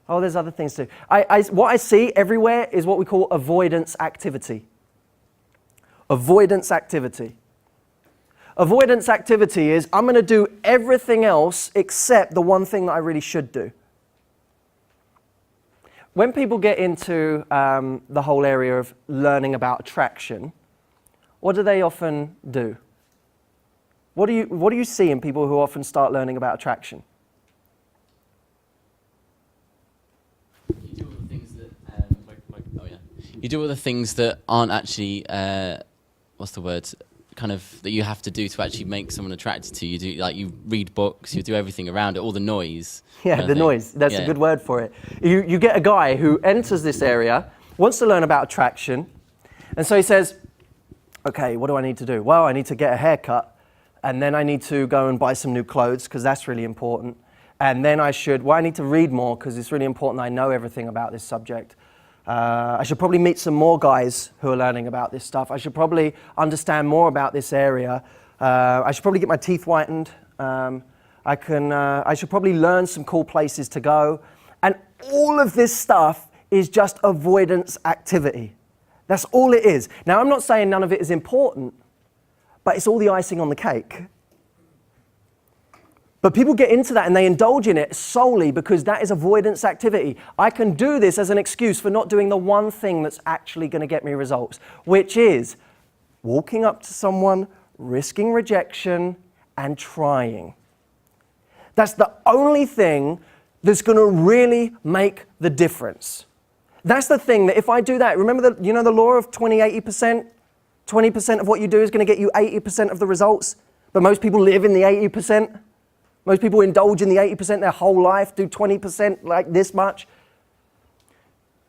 Oh, there's other things to do. What I see everywhere is what we call avoidance activity. Avoidance activity. Avoidance activity is, I'm going to do everything else except the one thing that I really should do. When people get into the whole area of learning about attraction, what do they often do? What do you see in people who often start learning about attraction? You do all the things that you do all the things that aren't actually what's the word? Kind of that you have to do to actually make someone attracted to you. You read books, you do everything around it, all the noise. Yeah, the noise. That's a good word for it. You get a guy who enters this area, wants to learn about attraction, and so he says, okay, what do I need to do? Well, I need to get a haircut, and then I need to go and buy some new clothes, because that's really important. And then I need to read more, because it's really important that I know everything about this subject. I should probably meet some more guys who are learning about this stuff. I should probably understand more about this area. I should probably get my teeth whitened. I should probably learn some cool places to go. And all of this stuff is just avoidance activity. That's all it is. Now, I'm not saying none of it is important, but it's all the icing on the cake. But people get into that and they indulge in it solely because that is avoidance activity. I can do this as an excuse for not doing the one thing that's actually going to get me results, which is walking up to someone, risking rejection, and trying. That's the only thing that's going to really make the difference. That's the thing that if I do that, remember the law of 20-80%? 20% of what you do is going to get you 80% of the results, but most people live in the 80%. Most people indulge in the 80% their whole life, do 20% like this much.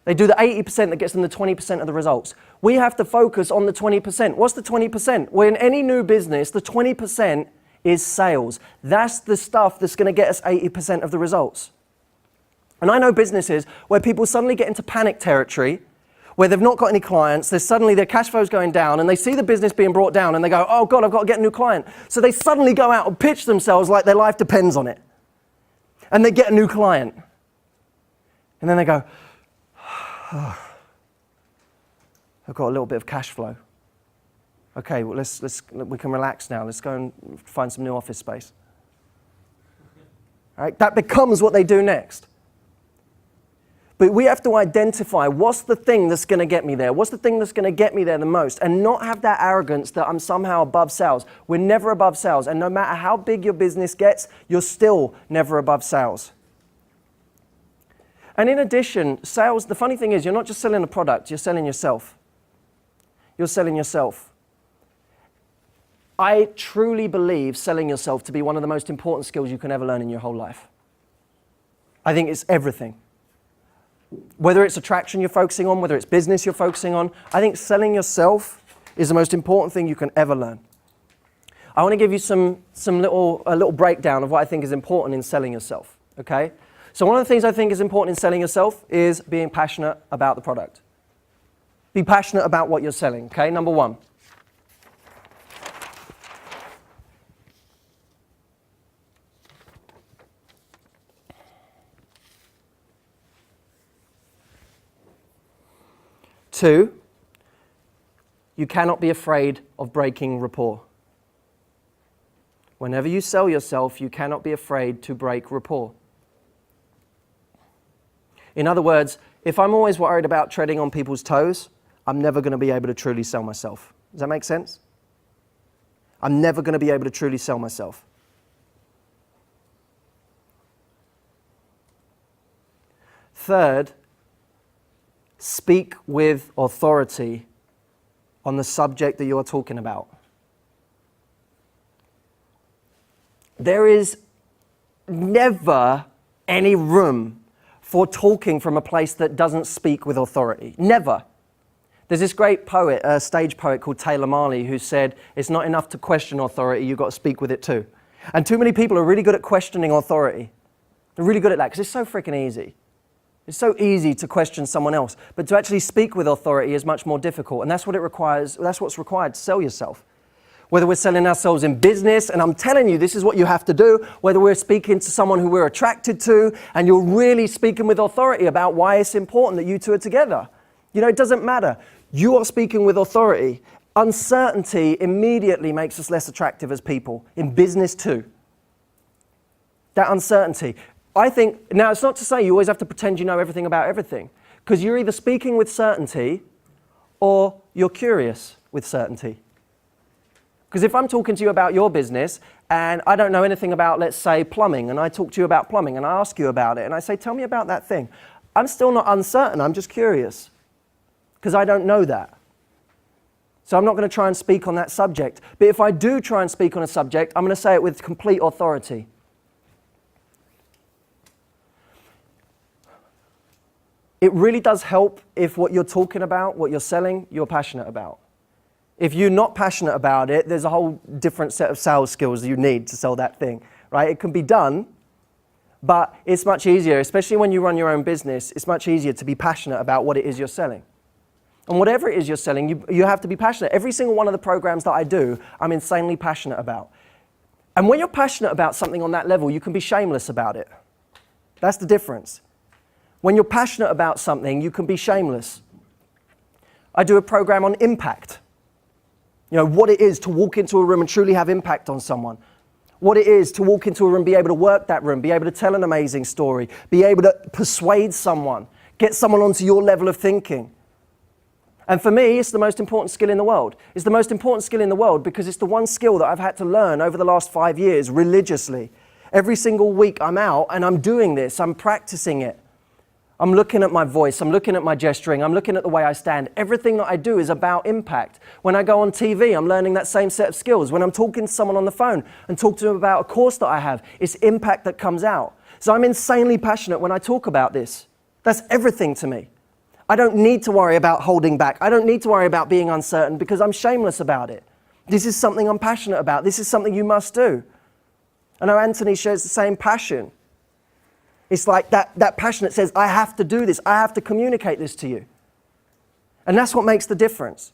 They do the 80% that gets them the 20% of the results. We have to focus on the 20%. What's the 20%? Well, in any new business, the 20% is sales. That's the stuff that's going to get us 80% of the results. And I know businesses where people suddenly get into panic territory, where they've not got any clients, suddenly their cash flow's going down, and they see the business being brought down, and they go, oh God, I've got to get a new client. So they suddenly go out and pitch themselves like their life depends on it. And they get a new client. And then they go, oh, I've got a little bit of cash flow. Okay, well, we can relax now. Let's go and find some new office space. All right, that becomes what they do next. But we have to identify what's the thing that's going to get me there. What's the thing that's going to get me there the most? And not have that arrogance that I'm somehow above sales. We're never above sales. And no matter how big your business gets, you're still never above sales. And in addition, sales, the funny thing is, you're not just selling a product, you're selling yourself. You're selling yourself. I truly believe selling yourself to be one of the most important skills you can ever learn in your whole life. I think it's everything. Whether it's attraction you're focusing on, whether it's business you're focusing on, I think selling yourself is the most important thing you can ever learn. I want to give you a little breakdown of what I think is important in selling yourself, okay? So one of the things I think is important in selling yourself is being passionate about the product. Be passionate about what you're selling, okay? Number one. Two, you cannot be afraid of breaking rapport. Whenever you sell yourself, you cannot be afraid to break rapport. In other words, if I'm always worried about treading on people's toes, I'm never going to be able to truly sell myself. Does that make sense? I'm never going to be able to truly sell myself. Third, speak with authority on the subject that you are talking about. There is never any room for talking from a place that doesn't speak with authority. Never. There's this great poet, a stage poet called Taylor Marley, who said, it's not enough to question authority, you've got to speak with it too. And too many people are really good at questioning authority. They're really good at that because it's so freaking easy. It's so easy to question someone else, but to actually speak with authority is much more difficult, and that's what it requires. That's what's required to sell yourself. Whether we're selling ourselves in business, and I'm telling you, this is what you have to do, whether we're speaking to someone who we're attracted to, and you're really speaking with authority about why it's important that you two are together. You know, it doesn't matter. You are speaking with authority. Uncertainty immediately makes us less attractive as people, in business too. That uncertainty. I think, now it's not to say you always have to pretend you know everything about everything, because you're either speaking with certainty or you're curious with certainty. Because if I'm talking to you about your business and I don't know anything about, let's say, plumbing, and I talk to you about plumbing and I ask you about it and I say, tell me about that thing, I'm still not uncertain, I'm just curious, because I don't know that. So I'm not going to try and speak on that subject. But if I do try and speak on a subject, I'm going to say it with complete authority. It really does help if what you're talking about, what you're selling, you're passionate about. If you're not passionate about it, there's a whole different set of sales skills you need to sell that thing, right? It can be done, but it's much easier, especially when you run your own business, it's much easier to be passionate about what it is you're selling. And whatever it is you're selling, you have to be passionate. Every single one of the programs that I do, I'm insanely passionate about. And when you're passionate about something on that level, you can be shameless about it. That's the difference. When you're passionate about something, you can be shameless. I do a program on impact. You know, what it is to walk into a room and truly have impact on someone. What it is to walk into a room, be able to work that room, be able to tell an amazing story, be able to persuade someone, get someone onto your level of thinking. And for me, it's the most important skill in the world. It's the most important skill in the world because it's the one skill that I've had to learn over the last 5 years religiously. Every single week I'm out and I'm doing this, I'm practicing it. I'm looking at my voice, I'm looking at my gesturing, I'm looking at the way I stand. Everything that I do is about impact. When I go on TV, I'm learning that same set of skills. When I'm talking to someone on the phone and talk to them about a course that I have, it's impact that comes out. So I'm insanely passionate when I talk about this. That's everything to me. I don't need to worry about holding back. I don't need to worry about being uncertain because I'm shameless about it. This is something I'm passionate about. This is something you must do. I know Anthony shares the same passion. It's like that passion that says, I have to do this. I have to communicate this to you. And that's what makes the difference.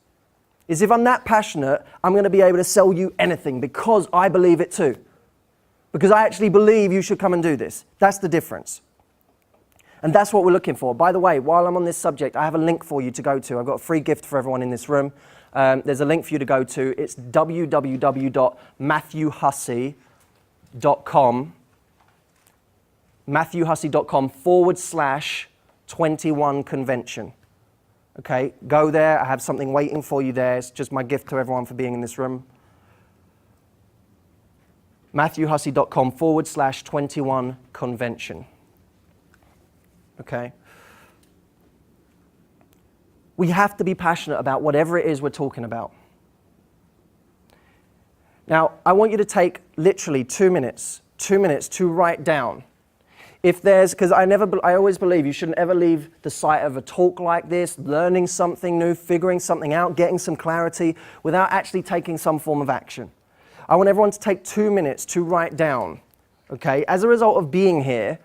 Is if I'm that passionate, I'm going to be able to sell you anything because I believe it too. Because I actually believe you should come and do this. That's the difference. And that's what we're looking for. By the way, while I'm on this subject, I have a link for you to go to. I've got a free gift for everyone in this room. There's a link for you to go to. It's www.matthewhussey.com. matthewhussey.com/21 convention. Okay, go there. I have something waiting for you there. It's just my gift to everyone for being in this room. matthewhussey.com/21 convention. Okay. We have to be passionate about whatever it is we're talking about. Now, I want you to take literally 2 minutes to write down. If there's, because I always believe you shouldn't ever leave the site of a talk like this, learning something new, figuring something out, getting some clarity, without actually taking some form of action. I want everyone to take 2 minutes to write down, okay? As a result of being here,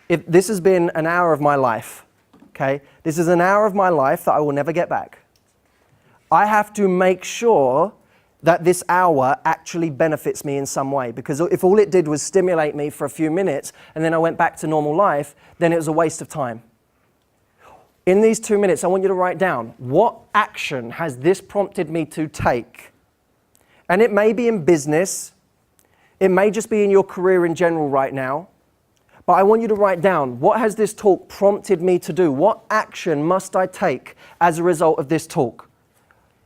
this has been an hour of my life, okay? This is an hour of my life that I will never get back. I have to make sure that this hour actually benefits me in some way. Because if all it did was stimulate me for a few minutes and then I went back to normal life, then it was a waste of time. In these 2 minutes, I want you to write down, what action has this prompted me to take? And it may be in business, it may just be in your career in general right now, but I want you to write down, what has this talk prompted me to do? What action must I take as a result of this talk?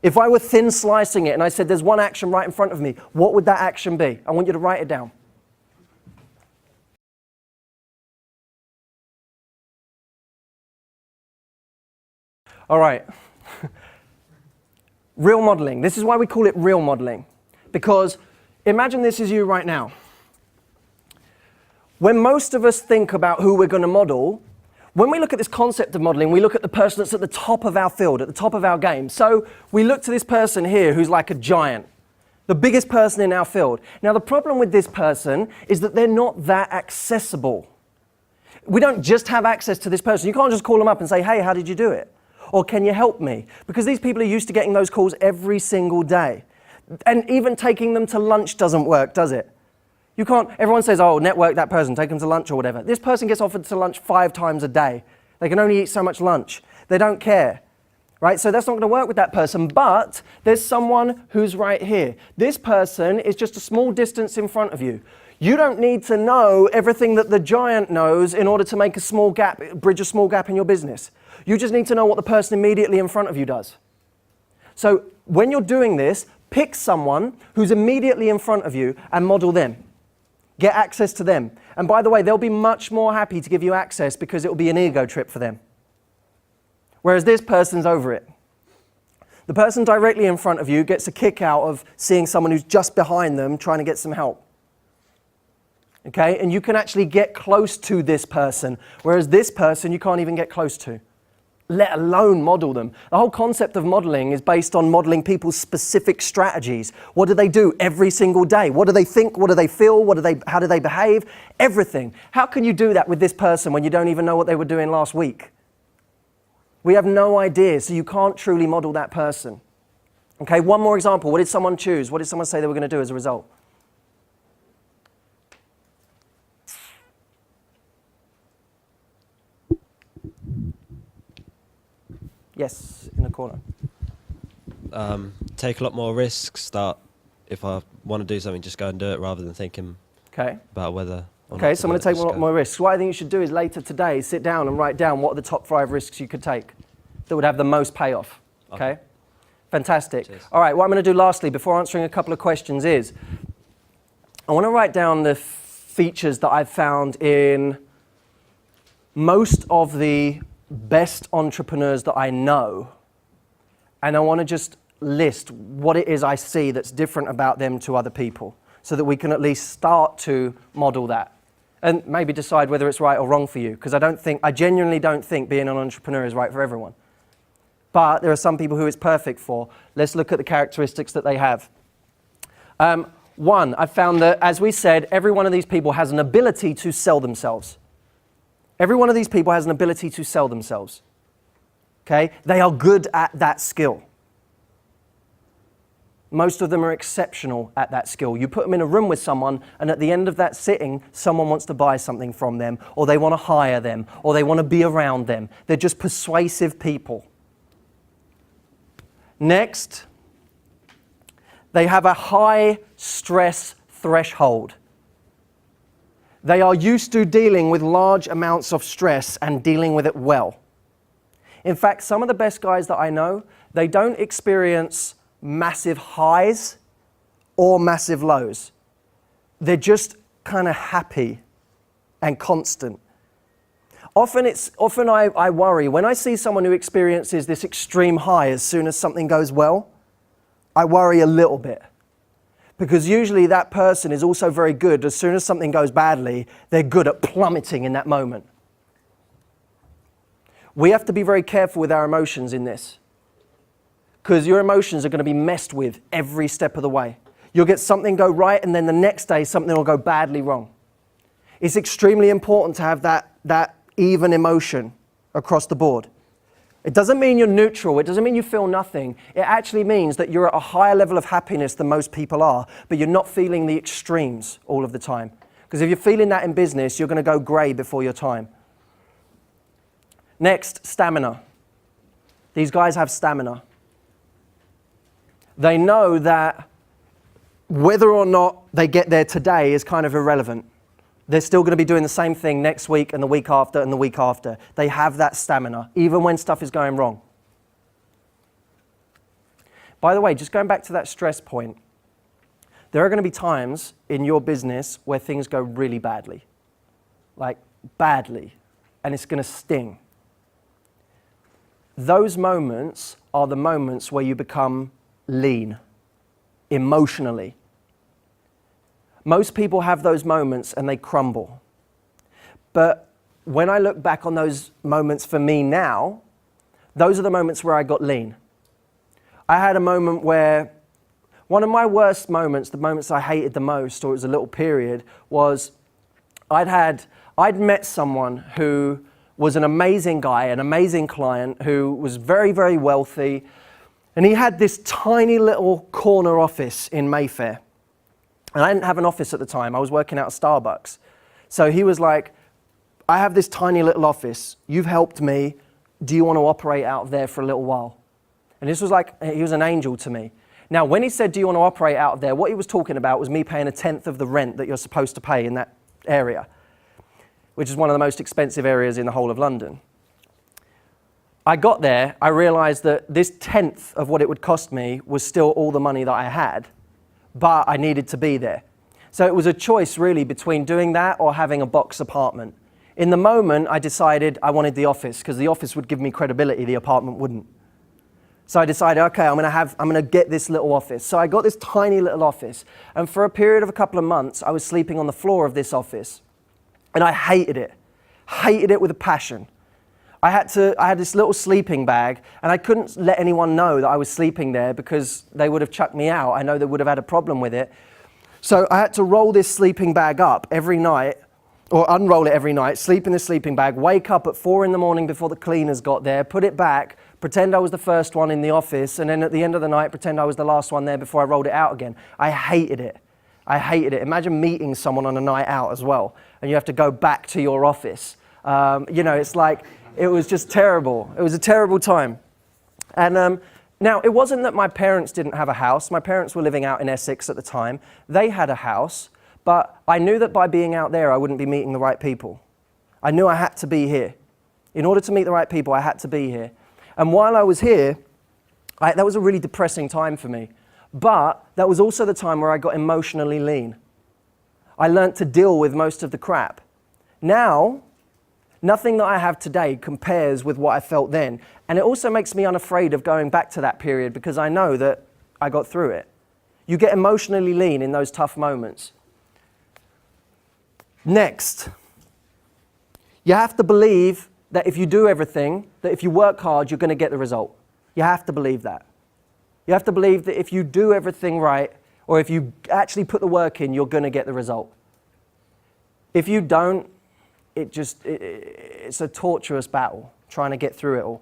If I were thin slicing it and I said there's one action right in front of me, what would that action be? I want you to write it down. All right. Real modeling. This is why we call it real modeling. Because imagine this is you right now. when most of us think about who we're going to model, when we look at this concept of modeling, we look at the person that's at the top of our field, at the top of our game. So we look to this person here who's like a giant, the biggest person in our field. Now, the problem with this person is that they're not that accessible. We don't just have access to this person. You can't just call them up and say, hey, how did you do it? Or can you help me? Because these people are used to getting those calls every single day. And even taking them to lunch doesn't work, does it? You can't, everyone says, oh, network that person, take them to lunch or whatever. This person gets offered to lunch 5 times a day. They can only eat so much lunch. They don't care, right? So that's not going to work with that person, but there's someone who's right here. This person is just a small distance in front of you. You don't need to know everything that the giant knows in order to make a small gap, bridge a small gap in your business. You just need to know what the person immediately in front of you does. So when you're doing this, pick someone who's immediately in front of you and model them. Get access to them. And by the way, they'll be much more happy to give you access because it will be an ego trip for them. Whereas this person's over it. The person directly in front of you gets a kick out of seeing someone who's just behind them trying to get some help. Okay? And you can actually get close to this person, whereas this person you can't even get close to, let alone model them. The whole concept of modeling is based on modeling people's specific strategies. What do they do every single day? What do they think? What do they feel? How do they behave? Everything. How can you do that with this person when you don't even know what they were doing last week? We have no idea, so you can't truly model that person. Okay, one more example. What did someone choose? What did someone say they were going to do as a result? Yes, in the corner. Take a lot more risks. Start, if I want to do something, just go and do it rather than thinking about whether. Okay, so I'm going to take a lot more risks. What I think you should do is later today, sit down and write down what are the top 5 risks you could take that would have the most payoff. Okay? Fantastic. Cheers. All right, what I'm going to do lastly, before answering a couple of questions is, I want to write down the features that I've found in most of the best entrepreneurs that I know, and I want to just list what it is I see that's different about them to other people so that we can at least start to model that and maybe decide whether it's right or wrong for you, because I genuinely don't think being an entrepreneur is right for everyone. But there are some people who it's perfect for. Let's look at the characteristics that they have. One, I've found that, as we said, every one of these people has an ability to sell themselves. Every one of these people has an ability to sell themselves. Okay? They are good at that skill. Most of them are exceptional at that skill. You put them in a room with someone, and at the end of that sitting, someone wants to buy something from them, or they want to hire them, or they want to be around them. They're just persuasive people. Next, they have a high stress threshold. They are used to dealing with large amounts of stress and dealing with it well. In fact, some of the best guys that I know, they don't experience massive highs or massive lows. They're just kind of happy and constant. Often I worry when I see someone who experiences this extreme high as soon as something goes well, I worry a little bit. Because usually that person is also very good. As soon as something goes badly, they're good at plummeting in that moment. We have to be very careful with our emotions in this, because your emotions are going to be messed with every step of the way. You'll get something go right, and then the next day something will go badly wrong. It's extremely important to have that even emotion across the board. It doesn't mean you're neutral. It doesn't mean you feel nothing. It actually means that you're at a higher level of happiness than most people are, but you're not feeling the extremes all of the time. Because if you're feeling that in business, you're going to go grey before your time. Next, stamina. These guys have stamina. They know that whether or not they get there today is kind of irrelevant. They're still going to be doing the same thing next week and the week after and the week after. They have that stamina, even when stuff is going wrong. By the way, just going back to that stress point, there are going to be times in your business where things go really badly. Like, badly. And it's going to sting. Those moments are the moments where you become lean, emotionally. Most people have those moments and they crumble. But when I look back on those moments for me now, those are the moments where I got lean. I had a moment where one of my worst moments, the moments I hated the most, or it was a little period, was I'd met someone who was an amazing guy, an amazing client who was very, very wealthy. And he had this tiny little corner office in Mayfair. And I didn't have an office at the time. I was working out of Starbucks. So he was like, I have this tiny little office. You've helped me. Do you want to operate out of there for a little while? And this was like, he was an angel to me. Now, when he said, do you want to operate out of there, what he was talking about was me paying 1/10 of the rent that you're supposed to pay in that area, which is one of the most expensive areas in the whole of London. I got there, I realized that this 1/10 of what it would cost me was still all the money that I had, but I needed to be there. So it was a choice really between doing that or having a box apartment. In the moment, I decided I wanted the office because the office would give me credibility, the apartment wouldn't. So I decided, okay, I'm gonna get this little office. So I got this tiny little office, and for a period of a couple of months, I was sleeping on the floor of this office, and I hated it with a passion. I had this little sleeping bag, and I couldn't let anyone know that I was sleeping there because they would have chucked me out. I know they would have had a problem with it. So I had to roll this sleeping bag up every night, or unroll it every night, sleep in the sleeping bag, wake up at 4 a.m. before the cleaners got there, put it back, pretend I was the first one in the office, and then at the end of the night, pretend I was the last one there before I rolled it out again. I hated it. Imagine meeting someone on a night out as well, and you have to go back to your office. It's like, it was just terrible. It was a terrible time. And now, it wasn't that my parents didn't have a house. My parents were living out in Essex at the time. They had a house, but I knew that by being out there, I wouldn't be meeting the right people. I knew I had to be here. In order to meet the right people, I had to be here. And while I was here, that was a really depressing time for me. But that was also the time where I got emotionally lean. I learned to deal with most of the crap. Now, nothing that I have today compares with what I felt then. And it also makes me unafraid of going back to that period because I know that I got through it. You get emotionally lean in those tough moments. Next, you have to believe that if you do everything, that if you work hard, you're going to get the result. You have to believe that. You have to believe that if you do everything right, or if you actually put the work in, you're going to get the result. If you don't, it's a torturous battle trying to get through it all.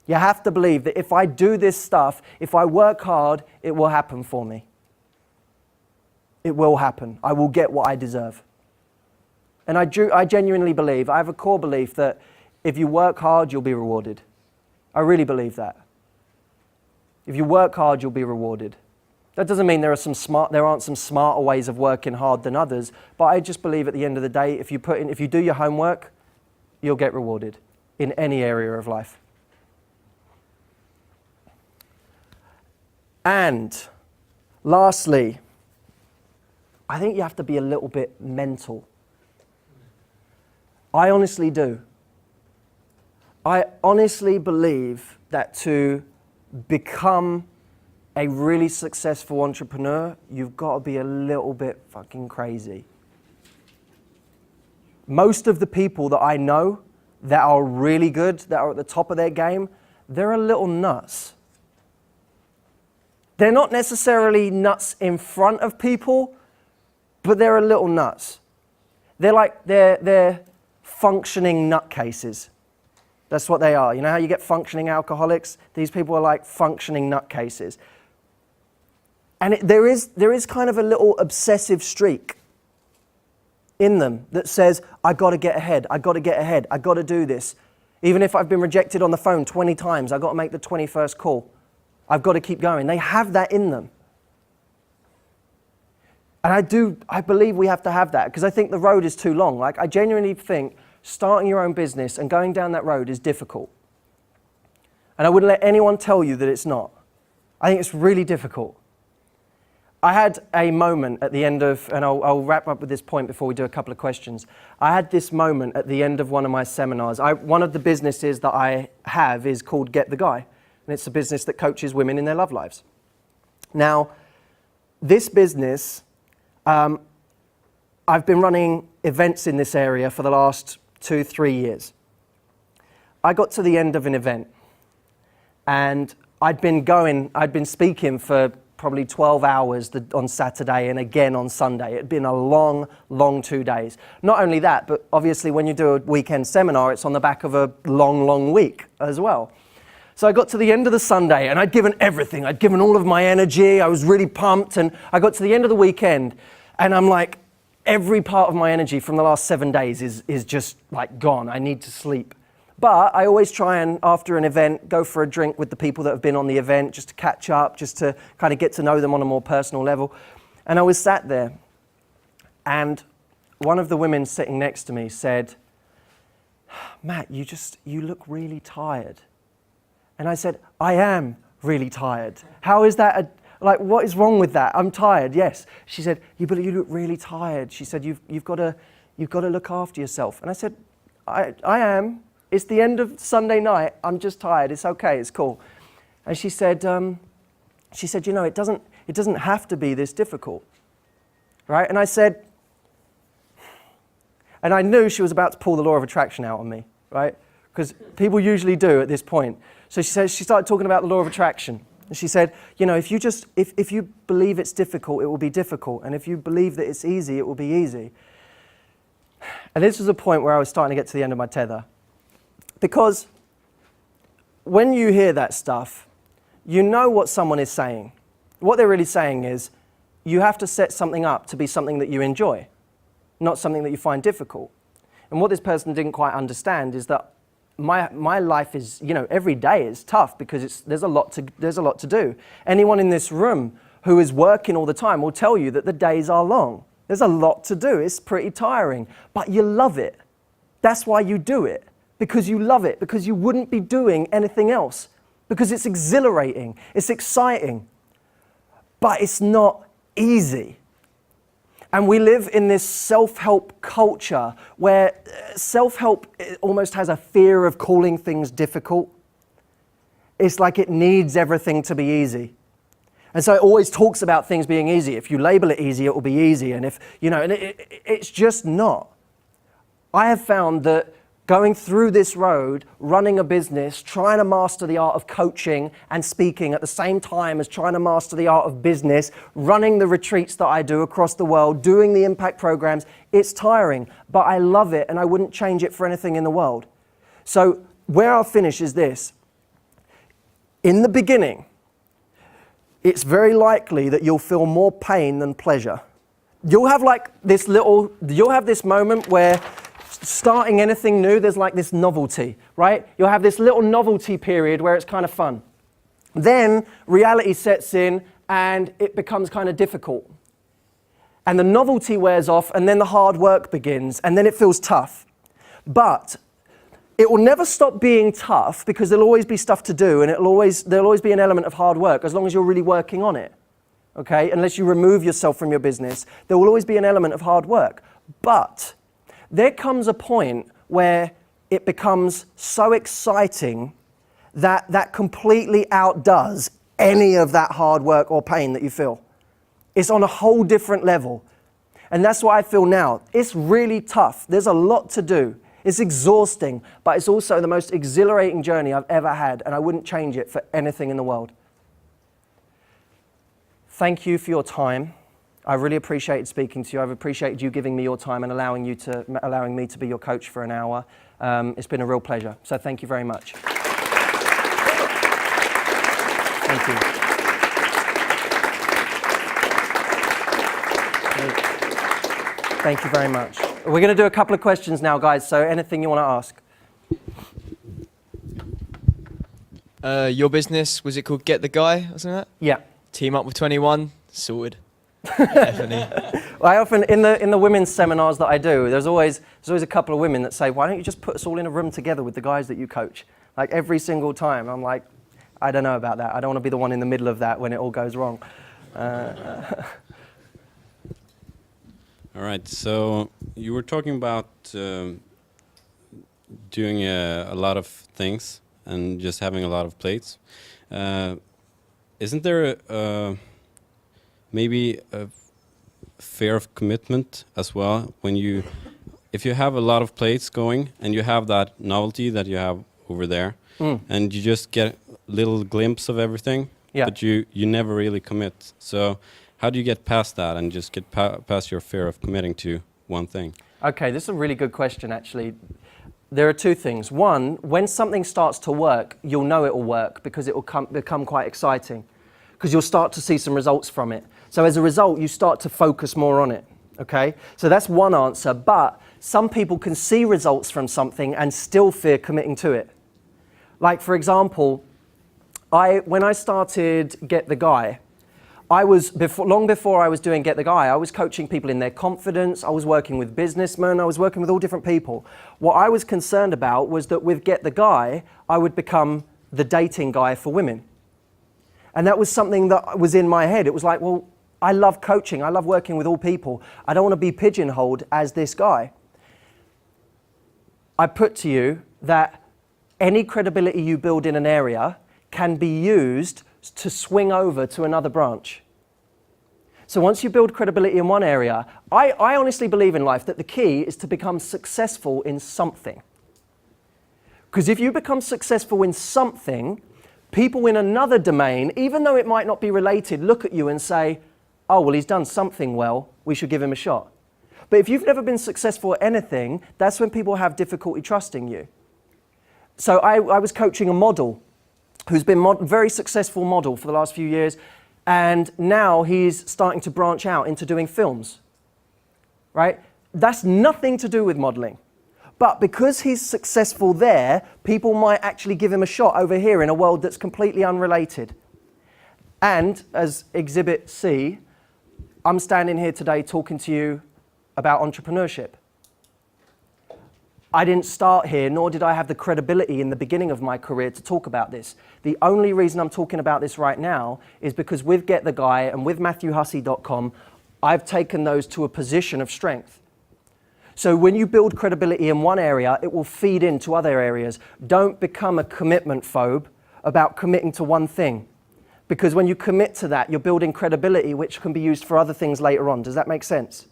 You have to believe that if I do this stuff, if I work hard, it will happen for me. It will happen. I will get what I deserve. And I genuinely believe, I have a core belief that if you work hard, you'll be rewarded. I really believe that. If you work hard, you'll be rewarded. That doesn't mean there aren't some smarter ways of working hard than others, but I just believe at the end of the day, if you do your homework, you'll get rewarded in any area of life. And lastly, I think you have to be a little bit mental. I honestly do. I honestly believe that to become a really successful entrepreneur, you've got to be a little bit fucking crazy. Most of the people that I know that are really good, that are at the top of their game, they're a little nuts. They're not necessarily nuts in front of people, but they're a little nuts. They're functioning nutcases. That's what they are. You know how you get functioning alcoholics? These people are like functioning nutcases. And there is kind of a little obsessive streak in them that says, I got to get ahead, I got to get ahead, I got to do this. Even if I've been rejected on the phone 20 times, I got to make the 21st call. I've got to keep going. They have that in them. And I believe we have to have that because I think the road is too long. Like, I genuinely think starting your own business and going down that road is difficult. And I wouldn't let anyone tell you that it's not. I think it's really difficult. I had a moment at the end of, and I'll wrap up with this point before we do a couple of questions. I had this moment at the end of one of my seminars. One of the businesses that I have is called Get the Guy. And it's a business that coaches women in their love lives. Now, this business, I've been running events in this area for the last 2-3 years. I got to the end of an event, and I'd been speaking for probably 12 hours on Saturday and again on Sunday. It had been a long, long 2 days. Not only that, but obviously when you do a weekend seminar, it's on the back of a long, long week as well. So I got to the end of the Sunday and I'd given everything. I'd given all of my energy. I was really pumped, and I got to the end of the weekend and I'm like, every part of my energy from the last 7 days is just like gone. I need to sleep. But I always try and, after an event, go for a drink with the people that have been on the event, just to catch up, just to kind of get to know them on a more personal level. And I was sat there, and one of the women sitting next to me said, "Matt, you look really tired." And I said, "I am really tired. How is that? Like, what is wrong with that? I'm tired, yes." She said, "Yeah, but you look really tired." She said, you've got to look after yourself." And I said, I am. It's the end of Sunday night. I'm just tired. It's okay. It's cool. And she said, "You know, it doesn't have to be this difficult, right?" And I said, and I knew she was about to pull the law of attraction out on me, right? Because people usually do at this point. So she started talking about the law of attraction. And she said, "You know, if you believe it's difficult, it will be difficult. And if you believe that it's easy, it will be easy." And this was a point where I was starting to get to the end of my tether. Because when you hear that stuff, you know what someone is saying. What they're really saying is, you have to set something up to be something that you enjoy, not something that you find difficult. And what this person didn't quite understand is that my life is, you know, every day is tough because there's a lot to do. Anyone in this room who is working all the time will tell you that the days are long. There's a lot to do. It's pretty tiring, but you love it. That's why you do it, because you love it, because you wouldn't be doing anything else, because it's exhilarating, it's exciting, but it's not easy. And we live in this self-help culture where self-help almost has a fear of calling things difficult. It's like it needs everything to be easy. And so it always talks about things being easy. If you label it easy, it will be easy. And if, you know, and it's just not. I have found that going through this road, running a business, trying to master the art of coaching and speaking at the same time as trying to master the art of business, running the retreats that I do across the world, doing the impact programs, it's tiring, but I love it and I wouldn't change it for anything in the world. So where I'll finish is this. In the beginning, it's very likely that you'll feel more pain than pleasure. You'll have this moment where starting anything new, there's like this novelty, right? You'll have this little novelty period where it's kind of fun. Then reality sets in and it becomes kind of difficult. And the novelty wears off and then the hard work begins and then it feels tough. But it will never stop being tough because there'll always be stuff to do and there'll always be an element of hard work as long as you're really working on it, okay? Unless you remove yourself from your business, there will always be an element of hard work. But there comes a point where it becomes so exciting that that completely outdoes any of that hard work or pain that you feel. It's on a whole different level. And that's what I feel now. It's really tough. There's a lot to do. It's exhausting, but it's also the most exhilarating journey I've ever had, and I wouldn't change it for anything in the world. Thank you for your time. I really appreciated speaking to you. I've appreciated you giving me your time and allowing me to be your coach for an hour. It's been a real pleasure. So thank you very much. Thank you. Thank you very much. We're going to do a couple of questions now, guys. So anything you want to ask? Your business, was it called Get the Guy or something like that? Yeah. Team up with 21, sorted. Definitely. I often, in the women's seminars that I do, there's always a couple of women that say, "Why don't you just put us all in a room together with the guys that you coach?" Like every single time. I'm like, I don't know about that. I don't want to be the one in the middle of that when it all goes wrong. All right, so you were talking about doing a lot of things and just having a lot of plates. Isn't there maybe fear of commitment as well when you, if you have a lot of plates going and you have that novelty that you have over there, and you just get little glimpse of everything, but you never really commit. So how do you get past that and just get past your fear of committing to one thing? Okay, this is a really good question, actually. There are two things. One, when something starts to work, you'll know it will work because it will become quite exciting, because you'll start to see some results from it. So as a result, you start to focus more on it, okay? So that's one answer, but some people can see results from something and still fear committing to it. Like, for example, when I started Get the Guy, long before I was doing Get the Guy, I was coaching people in their confidence, I was working with businessmen, I was working with all different people. What I was concerned about was that with Get the Guy, I would become the dating guy for women. And that was something that was in my head. It was like, well, I love coaching, I love working with all people. I don't want to be pigeonholed as this guy. I put to you that any credibility you build in an area can be used to swing over to another branch. So once you build credibility in one area, I honestly believe in life that the key is to become successful in something. Because if you become successful in something, people in another domain, even though it might not be related, look at you and say, oh, well, he's done something well, we should give him a shot. But if you've never been successful at anything, that's when people have difficulty trusting you. So I was coaching a model who's been a very successful model for the last few years, and now he's starting to branch out into doing films, right? That's nothing to do with modeling. But because he's successful there, people might actually give him a shot over here in a world that's completely unrelated. And as Exhibit C, I'm standing here today talking to you about entrepreneurship. I didn't start here, nor did I have the credibility in the beginning of my career to talk about this. The only reason I'm talking about this right now is because with Get the Guy and with MatthewHussey.com, I've taken those to a position of strength. So when you build credibility in one area, it will feed into other areas. Don't become a commitment phobe about committing to one thing. Because when you commit to that, you're building credibility, which can be used for other things later on. Does that make sense?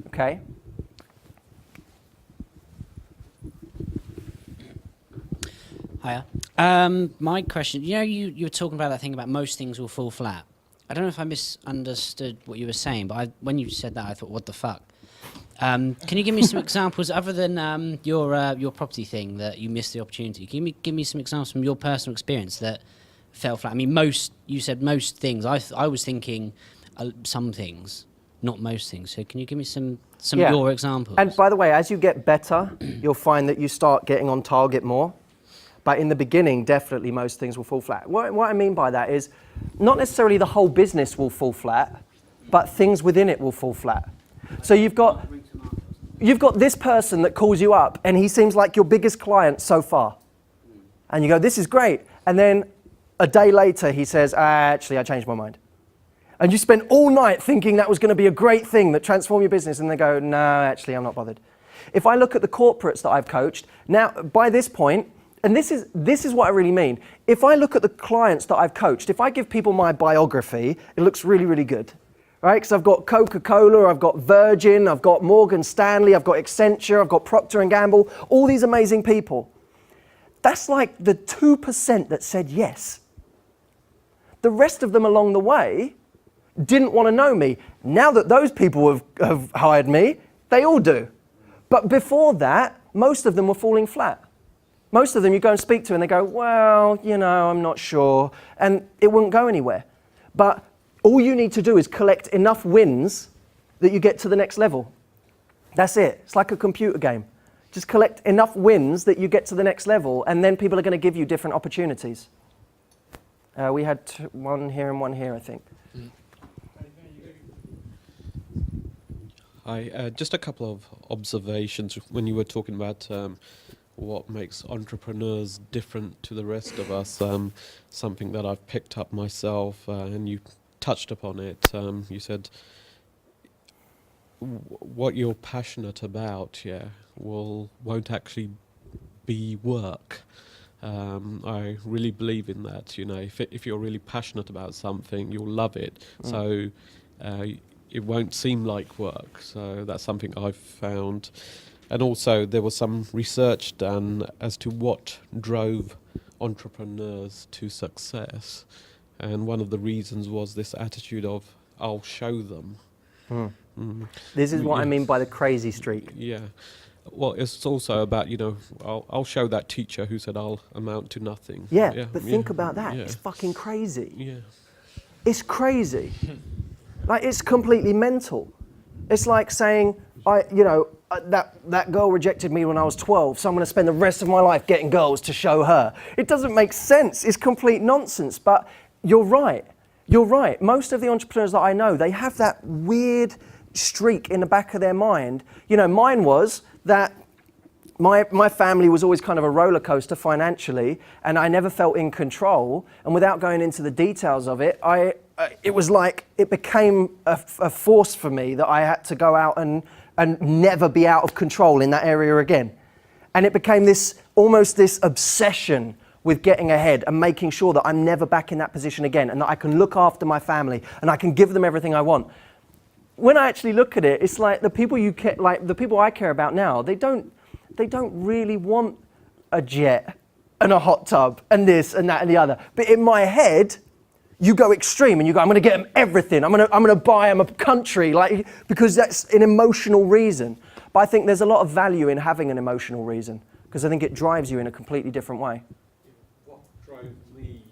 Okay? Hiya. My question, you were talking about that thing about most things will fall flat. I don't know if I misunderstood what you were saying, but when you said that, I thought, what the fuck? Can you give me some examples other than your property thing that you missed the opportunity? Can you give me some examples from your personal experience that fell flat? I mean, you said most things. I was thinking some things, not most things. So can you give me some of your examples? And by the way, as you get better, you'll find that you start getting on target more. But in the beginning, definitely most things will fall flat. What I mean by that is not necessarily the whole business will fall flat, but things within it will fall flat. So you've got this person that calls you up and he seems like your biggest client so far. And you go, this is great. And then a day later he says, actually, I changed my mind. And you spend all night thinking that was going to be a great thing that transformed your business. And they go, no, actually, I'm not bothered. If I look at the corporates that I've coached, now by this point, and this is what I really mean. If I look at the clients that I've coached, if I give people my biography, it looks really, really good, right? Because I've got Coca-Cola, I've got Virgin, I've got Morgan Stanley, I've got Accenture, I've got Procter & Gamble, all these amazing people. That's like the 2% that said yes. The rest of them along the way didn't want to know me. Now that those people have hired me, they all do. But before that, most of them were falling flat. Most of them you go and speak to and they go, well, I'm not sure. And it wouldn't go anywhere. But all you need to do is collect enough wins that you get to the next level. That's it. It's like a computer game. Just collect enough wins that you get to the next level, and then people are going to give you different opportunities. We had one here and one here, I think. Hi, just a couple of observations when you were talking about what makes entrepreneurs different to the rest of us. Something that I've picked up myself, and you touched upon it. You said what you're passionate about, won't actually be work. I really believe in that. If you're really passionate about something, you'll love it. So it won't seem like work. So that's something I've found. And also there was some research done as to what drove entrepreneurs to success. And one of the reasons was this attitude of, I'll show them. This is what I mean by the crazy streak. Yeah. Well, it's also about, I'll show that teacher who said I'll amount to nothing. Yeah, but think about that. Yeah. It's fucking crazy. Yeah. It's crazy. Like, it's completely mental. It's like saying, that girl rejected me when I was 12, so I'm going to spend the rest of my life getting girls to show her. It doesn't make sense. It's complete nonsense. But you're right. You're right. Most of the entrepreneurs that I know, they have that weird streak in the back of their mind. Mine was that my family was always kind of a roller coaster financially, and I never felt in control. And without going into the details of it, it was like it became a force for me that I had to go out and never be out of control in that area again. And it became almost this obsession with getting ahead and making sure that I'm never back in that position again, and that I can look after my family and I can give them everything I want. When I actually look at it, it's like the people the people I care about now, they don't really want a jet and a hot tub and this and that and the other. But in my head, you go extreme and you go, I'm going to get them everything. I'm going to buy them a country, because that's an emotional reason. But I think there's a lot of value in having an emotional reason, because I think it drives you in a completely different way. What drove me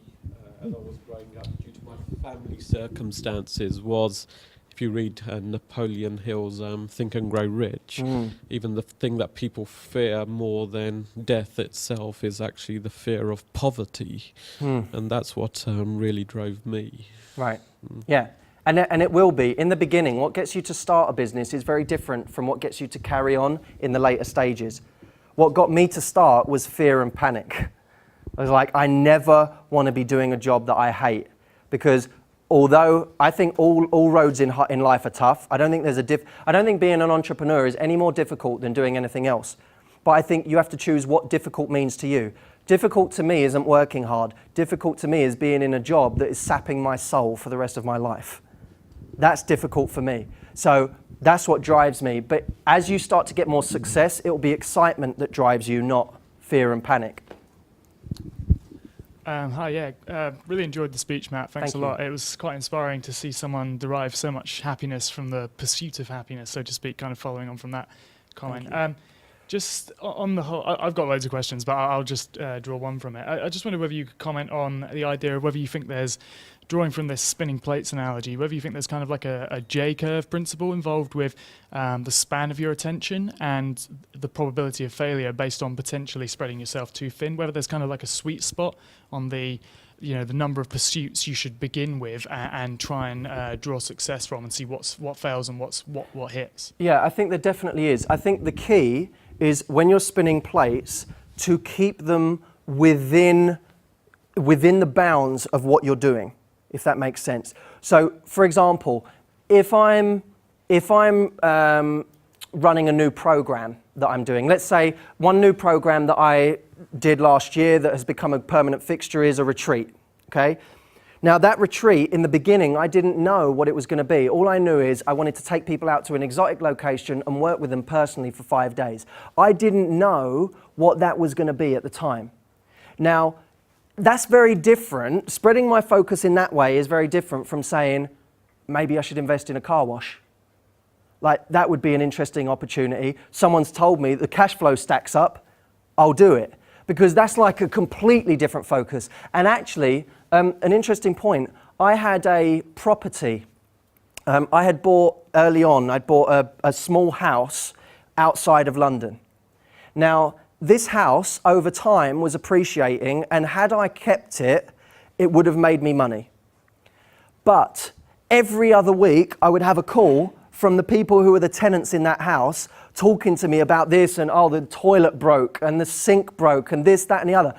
as I was growing up due to my family circumstances was, if you read Napoleon Hill's Think and Grow Rich, even the thing that people fear more than death itself is actually the fear of poverty. And that's what really drove me. Right. Yeah. And it will be. In the beginning, what gets you to start a business is very different from what gets you to carry on in the later stages. What got me to start was fear and panic. I was like, I never want to be doing a job that I hate, because although I think all roads in life are tough, I don't think being an entrepreneur is any more difficult than doing anything else. But I think you have to choose what difficult means to you. Difficult to me isn't working hard. Difficult to me is being in a job that is sapping my soul for the rest of my life. That's difficult for me. So that's what drives me. But as you start to get more success, it will be excitement that drives you, not fear and panic. Hi, really enjoyed the speech, Matt. Thanks a lot. It was quite inspiring to see someone derive so much happiness from the pursuit of happiness, so to speak, kind of following on from that comment. Just on the whole, I've got loads of questions, but I'll just draw one from it. I just wonder whether you could comment on the idea of whether you think there's, drawing from this spinning plates analogy, whether you think there's kind of like a J-curve principle involved with the span of your attention and the probability of failure based on potentially spreading yourself too thin, whether there's kind of like a sweet spot on the number of pursuits you should begin with and try and draw success from, and see what fails and what hits. Yeah, I think there definitely is. I think the key is, when you're spinning plates, to keep them within the bounds of what you're doing, if that makes sense. So, for example, if I'm running a new program that I'm doing, let's say one new program that I did last year that has become a permanent fixture is a retreat, okay? Now that retreat, in the beginning, I didn't know what it was going to be. All I knew is I wanted to take people out to an exotic location and work with them personally for 5 days. I didn't know what that was going to be at the time. Now, that's very different. Spreading my focus in that way is very different from saying, maybe I should invest in a car wash. Like, that would be an interesting opportunity. Someone's told me the cash flow stacks up, I'll do it. Because that's like a completely different focus. And actually, an interesting point, I had a property. I had bought early on, I'd bought a small house outside of London. Now, this house over time was appreciating, and had I kept it, it would have made me money. But every other week, I would have a call from the people who were the tenants in that house talking to me about this, and the toilet broke and the sink broke and this, that and the other.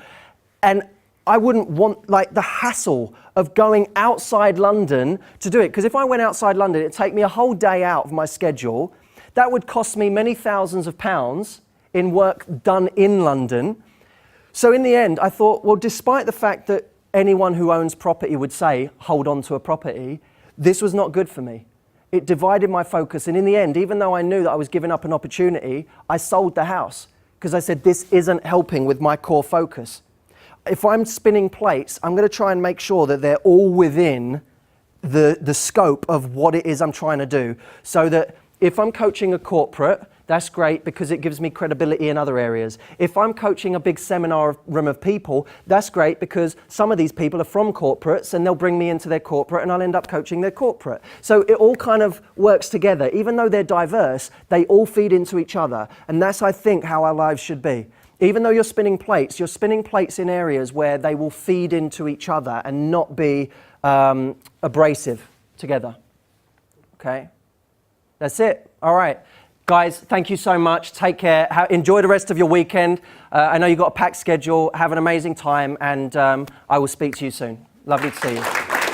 And I wouldn't want the hassle of going outside London to do it, because if I went outside London, it'd take me a whole day out of my schedule. That would cost me many thousands of pounds in work done in London. So in the end, I thought, well, despite the fact that anyone who owns property would say, hold on to a property, this was not good for me. It divided my focus. And in the end, even though I knew that I was giving up an opportunity, I sold the house because I said, this isn't helping with my core focus. If I'm spinning plates, I'm going to try and make sure that they're all within the scope of what it is I'm trying to do. So that if I'm coaching a corporate, that's great because it gives me credibility in other areas. If I'm coaching a big seminar room of people, that's great because some of these people are from corporates and they'll bring me into their corporate and I'll end up coaching their corporate. So it all kind of works together. Even though they're diverse, they all feed into each other. And that's, I think, how our lives should be. Even though you're spinning plates in areas where they will feed into each other and not be abrasive together. Okay? That's it. All right. Guys, thank you so much. Take care. Enjoy the rest of your weekend. I know you've got a packed schedule. Have an amazing time, and I will speak to you soon. Lovely to see you.